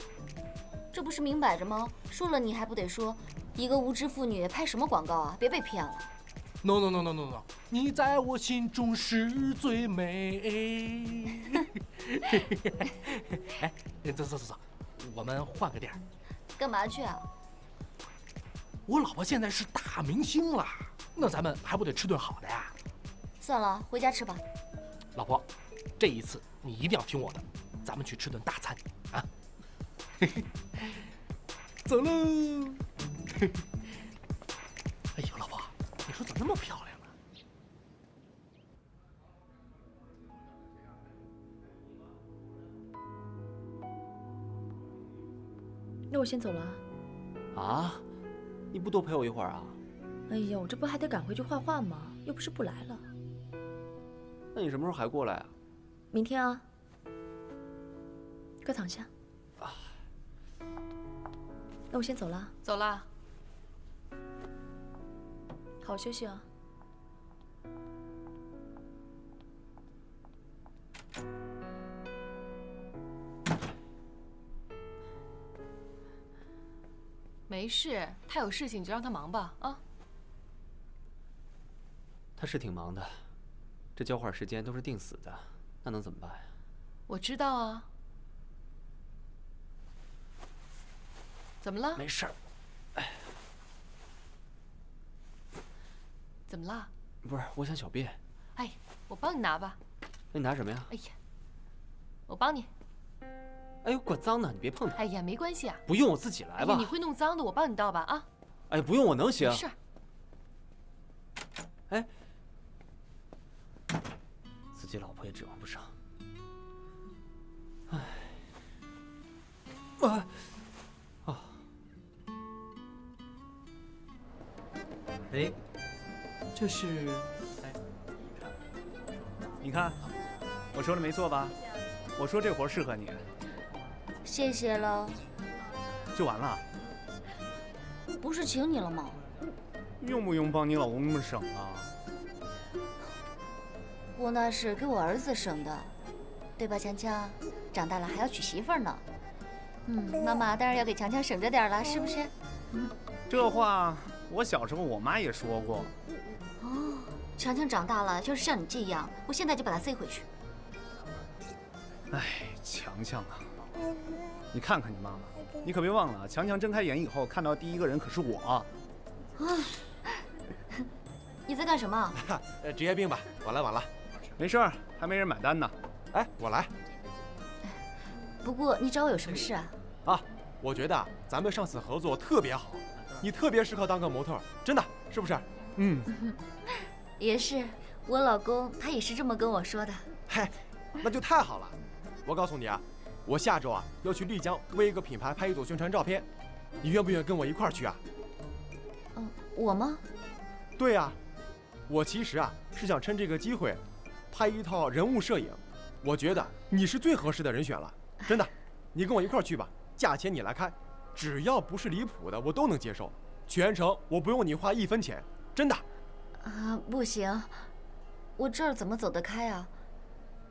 这不是明摆着吗？说了你还不得说，一个无知妇女拍什么广告啊？别被骗了。No no no no no no， 你在我心中是最美。哎，走，我们换个地儿。干嘛去啊？我老婆现在是大明星了，那咱们还不得吃顿好的呀？算了，回家吃吧。老婆，这一次你一定要听我的，咱们去吃顿大餐啊！走喽！哎呦，老婆，你说怎么那么漂亮呢？那我先走了啊。啊？你不多陪我一会儿啊？哎呀，我这不还得赶回去画画吗？又不是不来了。那你什么时候还过来啊？明天啊。快躺下。那我先走了。走了。好好休息啊。没事，他有事情你就让他忙吧啊。他是挺忙的，这交换时间都是定死的，那能怎么办呀？我知道啊。怎么了？没事儿。怎么了？不是，我想小便。哎，我帮你拿吧。那你拿什么呀？哎呀，我帮你。哎呦，怪脏的，你别碰它。哎呀，没关系啊。不用，我自己来吧。你会弄脏的，我帮你倒吧啊。哎，不用，我能行。没事。哎，自己老婆也指望不上。哎，哎，这是，你看，我说的没错吧？我说这活适合你。谢谢了。就完了？不是请你了吗？用不用帮你老公那么省啊？我那是给我儿子省的，对吧，强强？长大了还要娶媳妇呢。妈妈当然要给强强省着点了，是不是？这话我小时候我妈也说过。哦，强强长大了要是像你这样，我现在就把他塞回去。哎，强强啊，你看看你妈妈，你可别忘了，强强睁开眼以后看到第一个人可是我。你在干什么？职业病吧，晚了。没事儿，还没人买单呢。哎，我来。不过你找我有什么事啊？啊，我觉得咱们上次合作特别好，你特别适合当个模特，真的是不是？也是，我老公他也是这么跟我说的。嗨，那就太好了。我告诉你啊，我下周啊要去丽江为一个品牌拍一组宣传照片，你愿不愿意跟我一块儿去啊？我吗？对呀，我其实啊是想趁这个机会拍一套人物摄影，我觉得你是最合适的人选了，真的，你跟我一块儿去吧，价钱你来开，只要不是离谱的我都能接受，全程我不用你花1分钱，真的。不行，我这儿怎么走得开啊？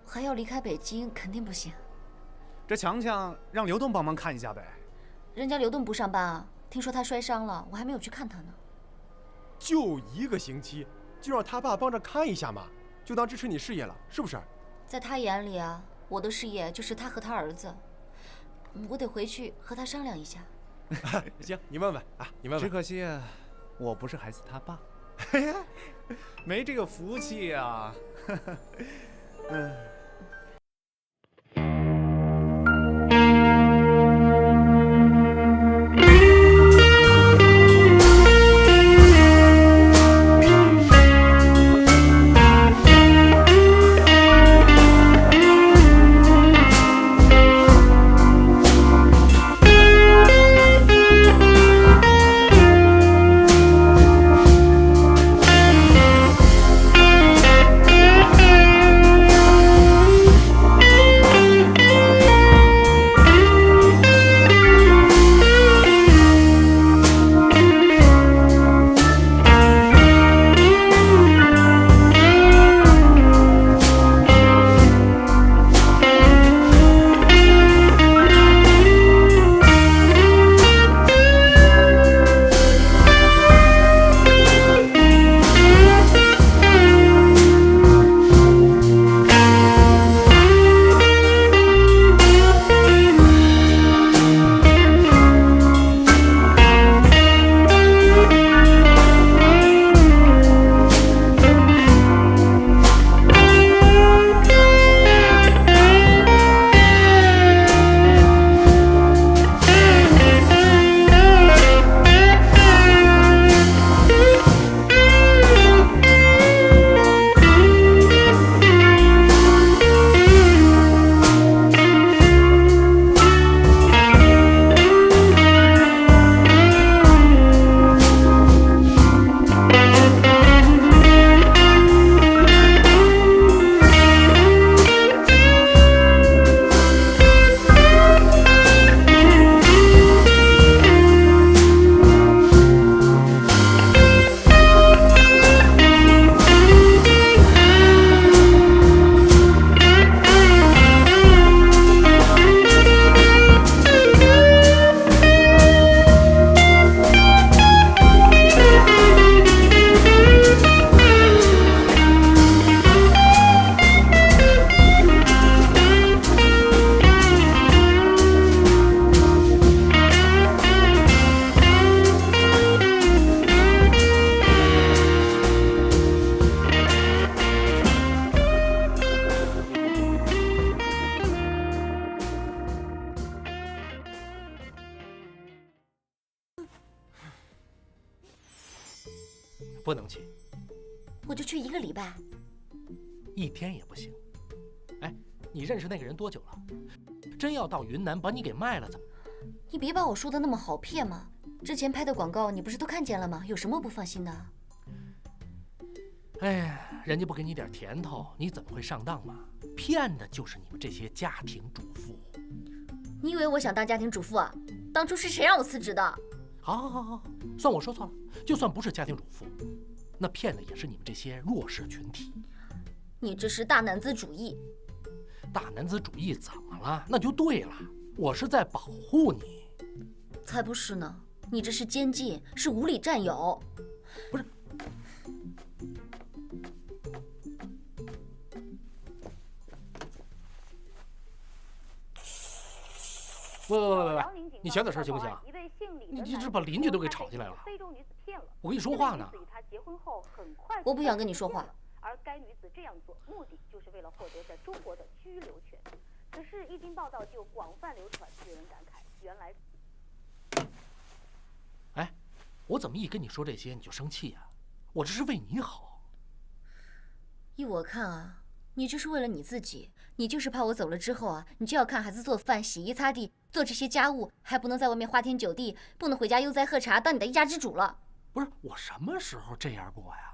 还要离开北京，肯定不行。这强强让刘栋帮忙看一下呗。人家刘栋不上班啊，听说他摔伤了，我还没有去看他呢。就1个星期，就让他爸帮着看一下嘛，就当支持你事业了，是不是？在他眼里啊，我的事业就是他和他儿子。我得回去和他商量一下。行，你问问啊，你问问。只可惜我不是孩子他爸，没这个福气啊。不能去，我就去1个礼拜。1天也不行。哎，你认识那个人多久了？真要到云南把你给卖了怎么？你别把我说的那么好骗嘛！之前拍的广告你不是都看见了吗？有什么不放心的？哎呀，人家不给你点甜头，你怎么会上当嘛？骗的就是你们这些家庭主妇。你以为我想当家庭主妇啊？当初是谁让我辞职的？好，算我说错了。就算不是家庭主妇，那骗的也是你们这些弱势群体。你这是大男子主义。大男子主义怎么了？那就对了，我是在保护你。才不是呢！你这是监禁，是无理占有。不是。喂，你小点声行不行？你这把邻居都给吵进来了。我跟你说话呢。我不想跟你说话。而该女子这样做，目的就是为了获得在中国的居留权。此事一经报道就广泛流传，有人感慨，原来……哎，我怎么一跟你说这些你就生气呀？我这是为你好。依我看啊，你就是为了你自己，你就是怕我走了之后啊，你就要看孩子做饭、洗衣、擦地，做这些家务，还不能在外面花天酒地，不能回家悠哉喝茶，当你的一家之主了。不是，我什么时候这样过呀？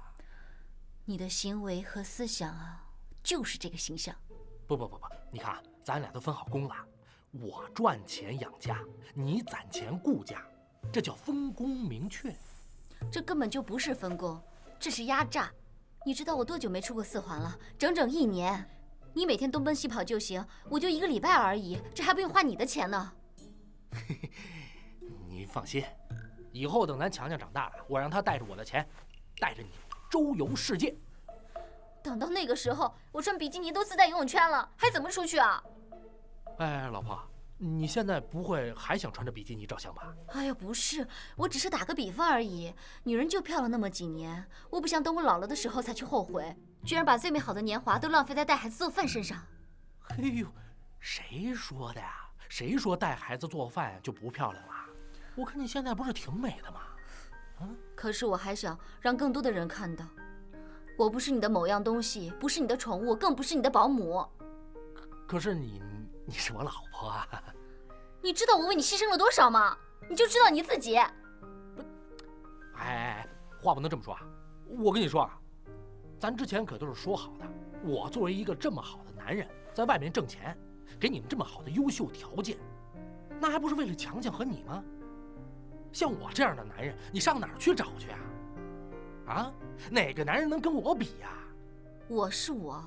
你的行为和思想啊，就是这个形象。不，你看，咱俩都分好工了，我赚钱养家，你攒钱顾家，这叫分工明确。这根本就不是分工，这是压榨。你知道我多久没出过4环了？整整1年。你每天东奔西跑就行，我就1个礼拜而已，这还不用花你的钱呢。你放心，以后等咱强强长大了，我让他带着我的钱，带着你周游世界。等到那个时候，我穿比基尼都自带游泳圈了，还怎么出去啊？哎，老婆，你现在不会还想穿着比基尼照相吧？哎呀，不是，我只是打个比方而已。女人就漂了那么几年，我不想等我老了的时候才去后悔，居然把最美好的年华都浪费在带孩子做饭身上。哎呦，谁说的呀？谁说带孩子做饭就不漂亮了？我看你现在不是挺美的吗？可是我还想让更多的人看到，我不是你的某样东西，不是你的宠物，更不是你的保姆。可是你是我老婆啊！你知道我为你牺牲了多少吗？你就知道你自己。哎，话不能这么说啊！我跟你说啊，咱之前可都是说好的，我作为一个这么好的男人，在外面挣钱，给你们这么好的优秀条件，那还不是为了强强和你吗？像我这样的男人，你上哪儿去找去啊？啊，哪个男人能跟我比呀？我是我，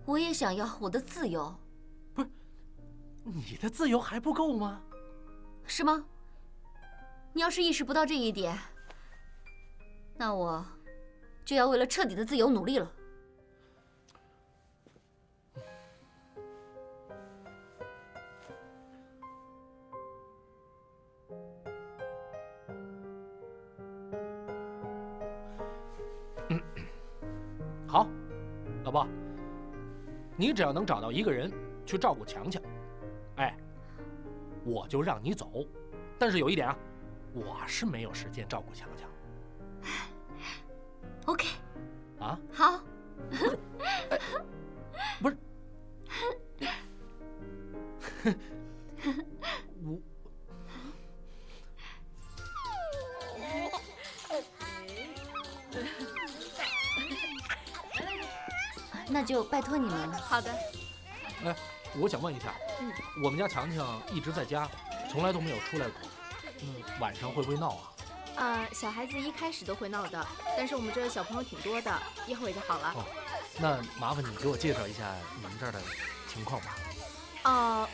我也想要我的自由。不是，你的自由还不够吗？是吗？你要是意识不到这一点，那我就要为了彻底的自由努力了。好，老婆，你只要能找到一个人去照顾强强，哎，我就让你走。但是有一点啊，我是没有时间照顾强强。OK。啊？好。不是，我。那就拜托你们了。好的。哎，我想问一下，我们家强强一直在家，从来都没有出来过，晚上会不会闹啊？小孩子一开始都会闹的，但是我们这儿小朋友挺多的，一会儿就好了。哦，那麻烦你给我介绍一下你们这儿的情况吧。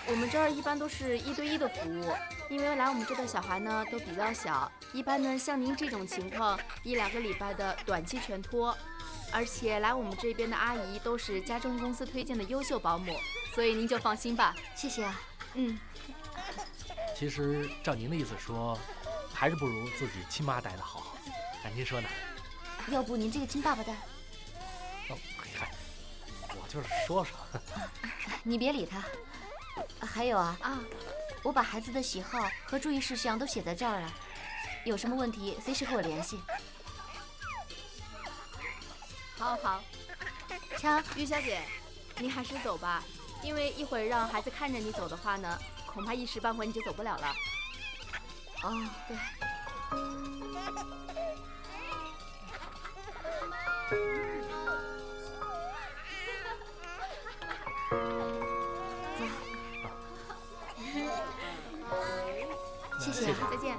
我们这儿一般都是1对1的服务，因为来我们这的小孩呢都比较小，一般呢像您这种情况，1、2个礼拜的短期全托。而且来我们这边的阿姨都是家政公司推荐的优秀保姆，所以您就放心吧。谢谢啊。其实照您的意思说，还是不如自己亲妈带的好。哎，您说呢？要不您这个亲爸爸带？哦，嗨，我就是说说。你别理他。还有啊，我把孩子的喜好和注意事项都写在这儿了，有什么问题随时和我联系。好好。瞧，玉小姐，你还是走吧，因为一会儿让孩子看着你走的话呢，恐怕一时半会儿你就走不了了。哦，对。谢谢，再见。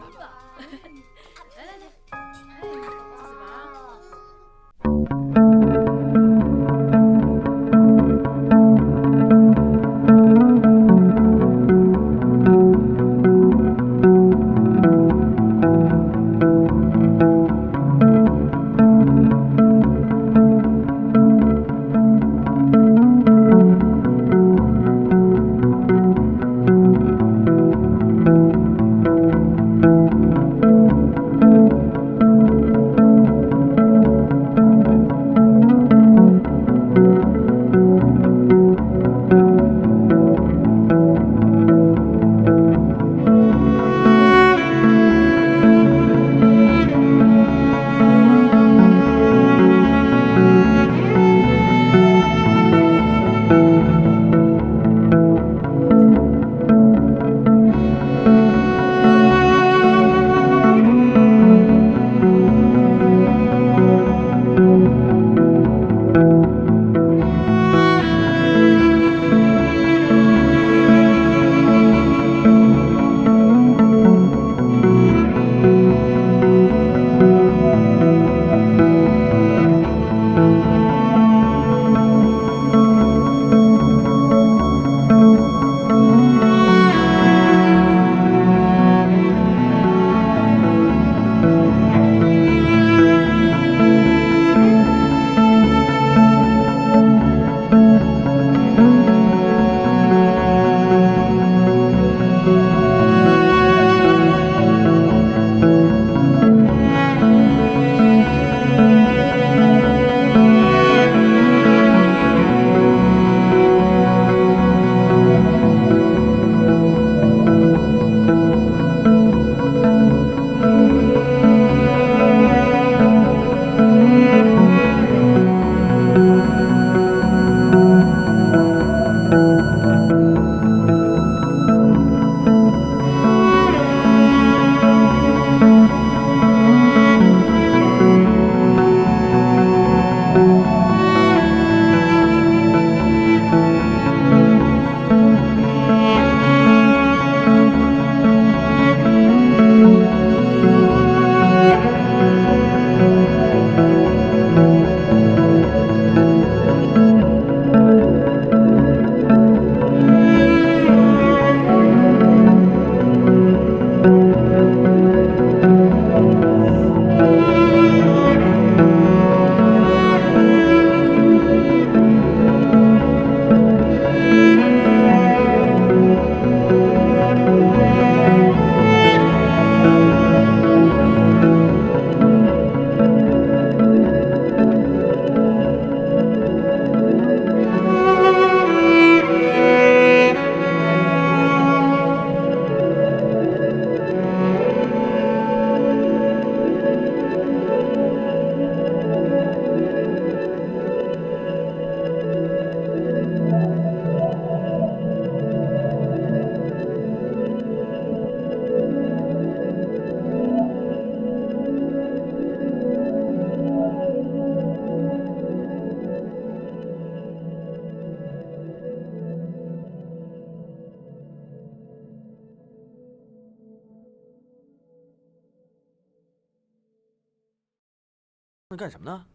那干什么呢？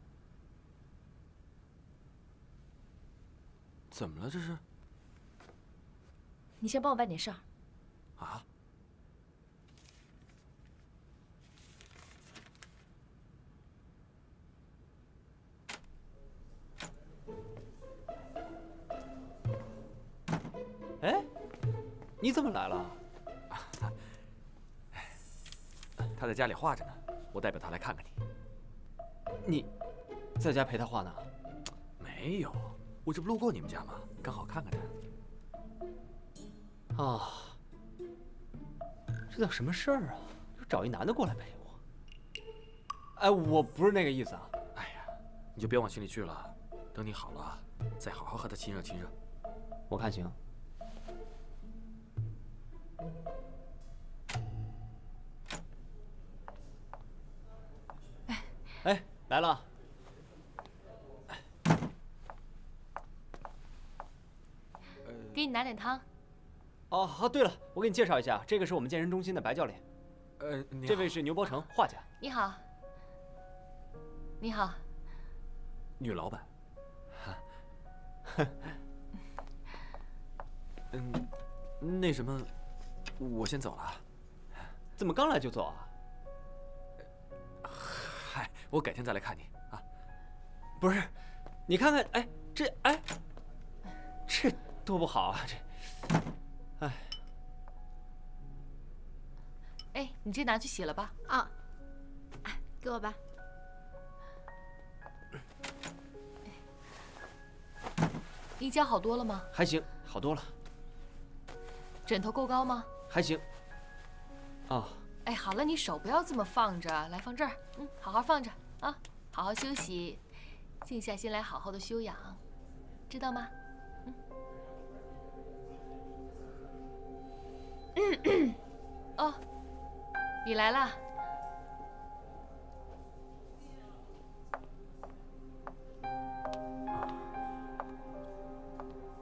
怎么了？这是？你先帮我办点事儿。啊？哎，你怎么来了？他在家里画着呢，我代表他来看看你。你在家陪他画呢？没有，我这不路过你们家吗？刚好看看他。啊，这叫什么事儿啊？就找一男的过来陪我。哎，我不是那个意思啊。哎呀，你就别往心里去了，等你好了，再好好和他亲热亲热。我看行。哎，来了。给你拿点汤。哦，对了，我给你介绍一下，这个是我们健身中心的白教练。这位是牛伯成，画家。你好。你好。女老板。那什么，我先走了。怎么刚来就走啊？嗨，我改天再来看你啊。不是，你看看，哎，这多不好啊！哎，哎，你这拿去洗了吧。啊，哎，给我吧。你脚好多了吗？还行，好多了。枕头够高吗？还行。哦。哎，好了，你手不要这么放着，来放这儿。好好放着啊，好好休息，静下心来，好好的休养，知道吗？哦，你来啦。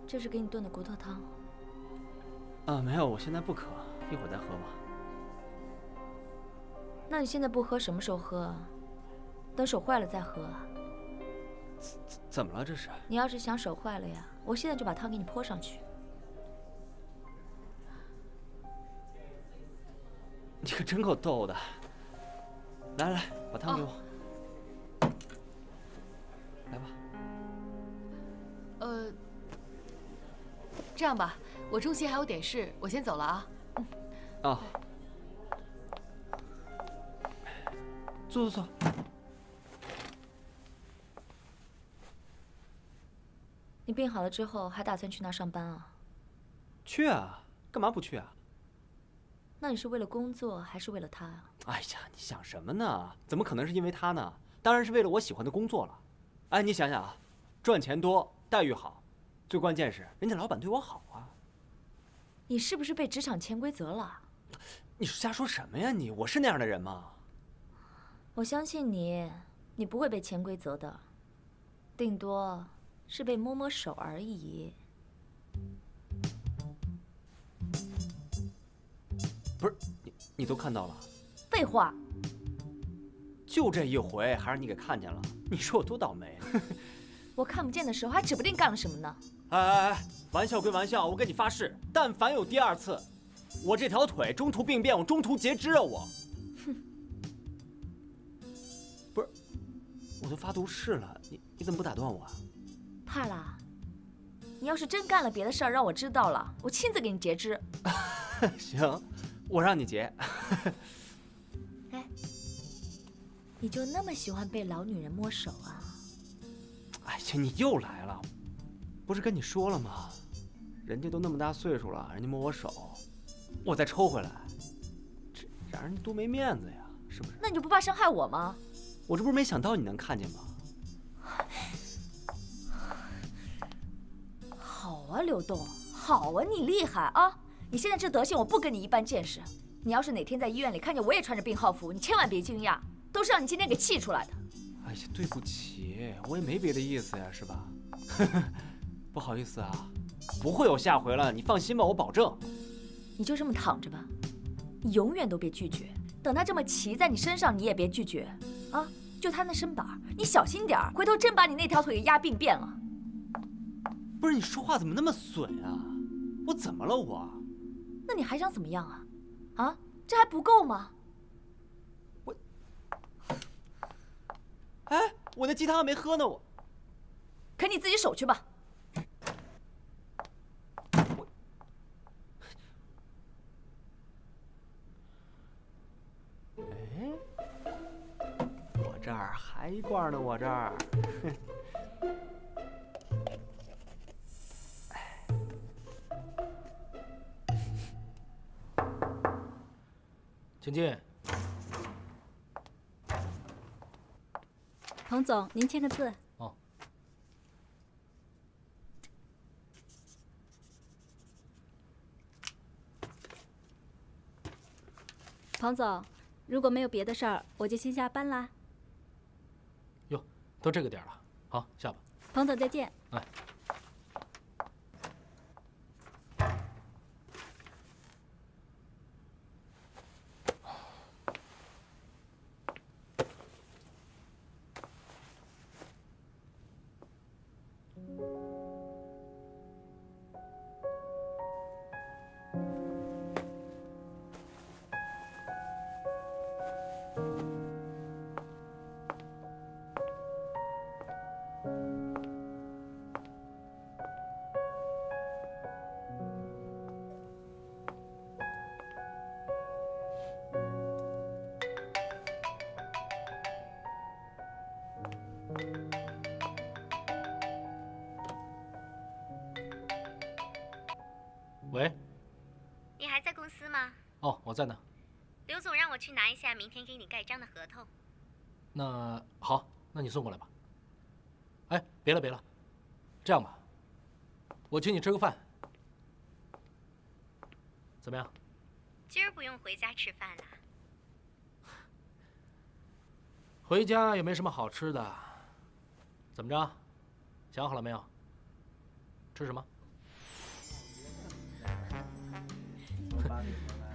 这是给你炖的骨头汤。啊，没有，我现在不渴，一会儿再喝吧。那你现在不喝，什么时候喝啊？等手坏了再喝啊？怎么了这是？你要是想手坏了呀，我现在就把汤给你泼上去。你可真够逗的。来来，把汤给我。来吧。这样吧，我中心还有点事，我先走了啊。啊。坐。你病好了之后还打算去那上班啊？去啊，干嘛不去啊？那你是为了工作还是为了他啊？哎呀，你想什么呢？怎么可能是因为他呢？当然是为了我喜欢的工作了。哎，你想想啊，赚钱多，待遇好，最关键是人家老板对我好啊。你是不是被职场潜规则了？你瞎说什么呀你？我是那样的人吗？我相信你，你不会被潜规则的，顶多是被摸摸手而已。不是，你都看到了？废话，就这一回，还让你给看见了，你说我多倒霉？我看不见的时候，还指不定干了什么呢。哎，玩笑归玩笑，我跟你发誓，但凡有第二次，我这条腿中途病变，我中途截肢啊！我，哼，不是，我都发毒誓了，你怎么不打断我啊？怕啦？你要是真干了别的事儿，让我知道了，我亲自给你截肢。行，我让你截。哎，你就那么喜欢被老女人摸手啊？哎呀，你又来了，不是跟你说了吗？人家都那么大岁数了，人家摸我手，我再抽回来，这让人家多没面子呀，是不是？那你就不怕伤害我吗？我这不是没想到你能看见吗？好啊，刘栋，好啊，你厉害啊！你现在这德行，我不跟你一般见识。你要是哪天在医院里看见我也穿着病号服，你千万别惊讶，都是让你今天给气出来的。哎呀，对不起，我也没别的意思呀，是吧？不好意思啊，不会有下回了，你放心吧，我保证。你就这么躺着吧，你永远都别拒绝。等他这么骑在你身上，你也别拒绝啊！就他那身板，你小心点儿，回头真把你那条腿给压病变了。不是，你说话怎么那么损啊？我怎么了我？那你还想怎么样啊？啊，这还不够吗？哎，我那鸡汤还没喝呢，我。啃你自己手去吧。哎，我这儿还一罐呢，我这儿。请进。彭总，您签个字。哦。彭总，如果没有别的事儿，我就先下班啦。哟，都这个点了，好，下吧。彭总，再见。哎。喂，你还在公司吗？哦，我在呢。刘总让我去拿一下明天给你盖章的合同。那好，那你送过来吧。哎，别了别了，这样吧，我请你吃个饭，怎么样？今儿不用回家吃饭了。回家也没什么好吃的，怎么着？想好了没有？吃什么？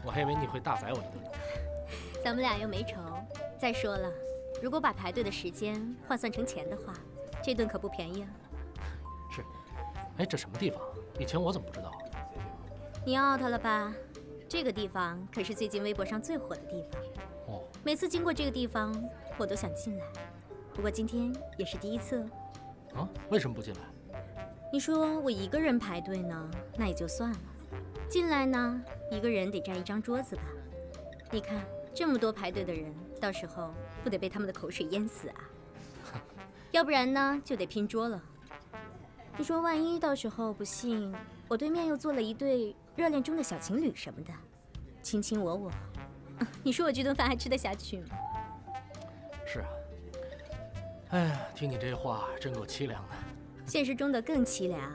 我还以为你会大宰我一顿。咱们俩又没仇。再说了，如果把排队的时间换算成钱的话，这顿可不便宜啊。是，哎，这什么地方？以前我怎么不知道？你 out 了吧？这个地方可是最近微博上最火的地方。哦。每次经过这个地方，我都想进来，不过今天也是第一次哦。啊？为什么不进来？你说我一个人排队呢，那也就算了。进来呢，一个人得占一张桌子吧？你看这么多排队的人，到时候不得被他们的口水淹死啊？要不然呢，就得拼桌了。你说万一到时候不幸，我对面又坐了一对热恋中的小情侣什么的，卿卿我我，你说我这顿饭还吃得下去吗？是啊。哎呀，听你这话真够凄凉的。现实中的更凄凉。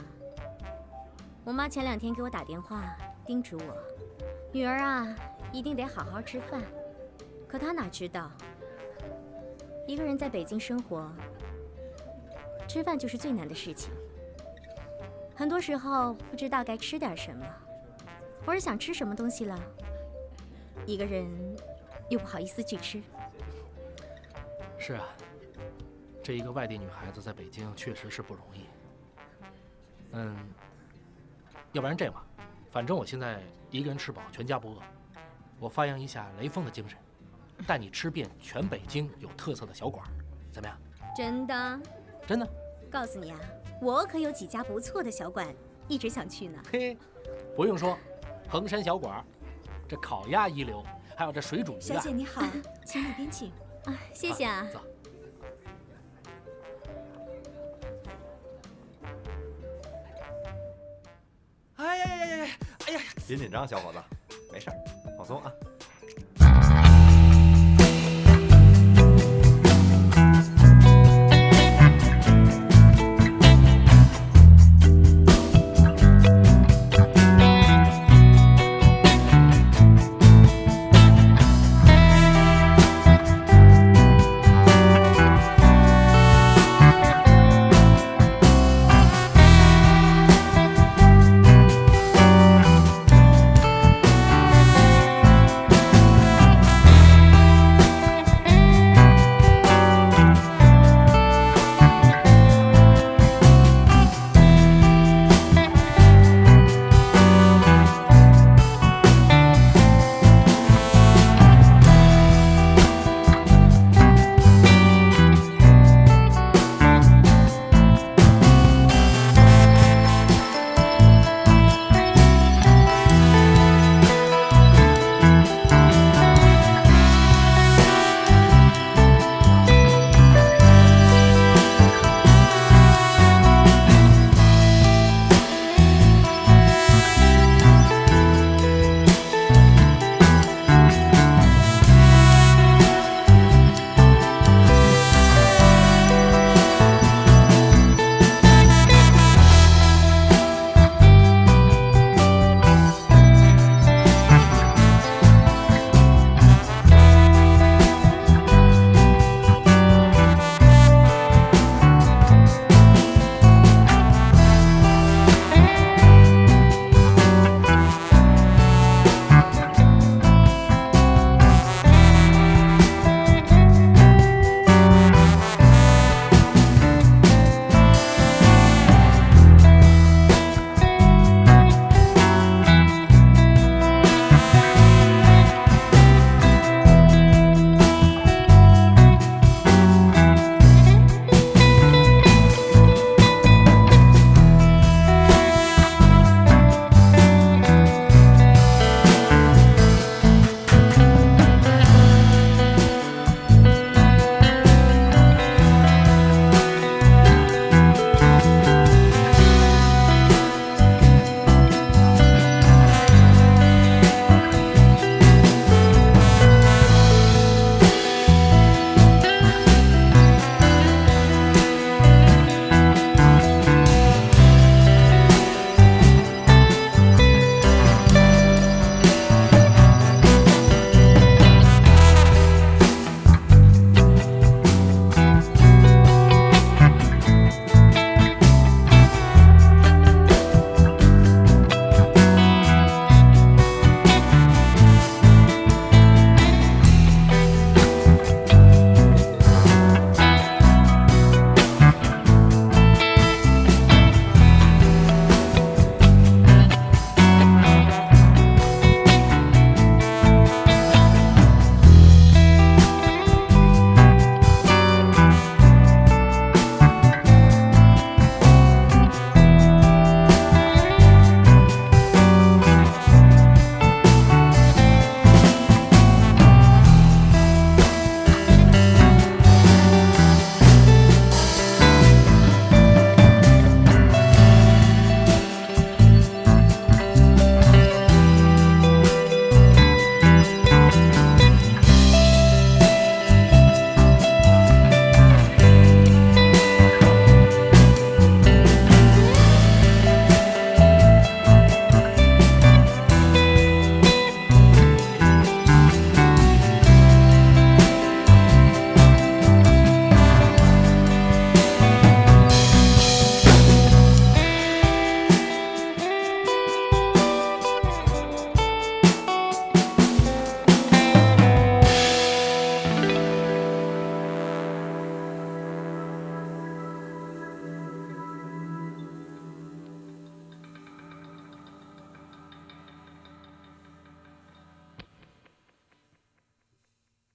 我妈前2天给我打电话，叮嘱我，女儿啊，一定得好好吃饭。可她哪知道，一个人在北京生活，吃饭就是最难的事情。很多时候不知道该吃点什么，或者想吃什么东西了，一个人又不好意思去吃。是啊，这一个外地女孩子在北京确实是不容易。要不然这样吧，反正我现在一个人吃饱，全家不饿。我发扬一下雷锋的精神，带你吃遍全北京有特色的小馆，怎么样？真的？真的。告诉你啊，我可有几家不错的小馆，一直想去呢。嘿，不用说，衡山小馆，这烤鸭一流，还有这水煮鱼。小姐你好，请里边请。啊，谢谢啊。走。别紧张，小伙子，没事儿，放松啊。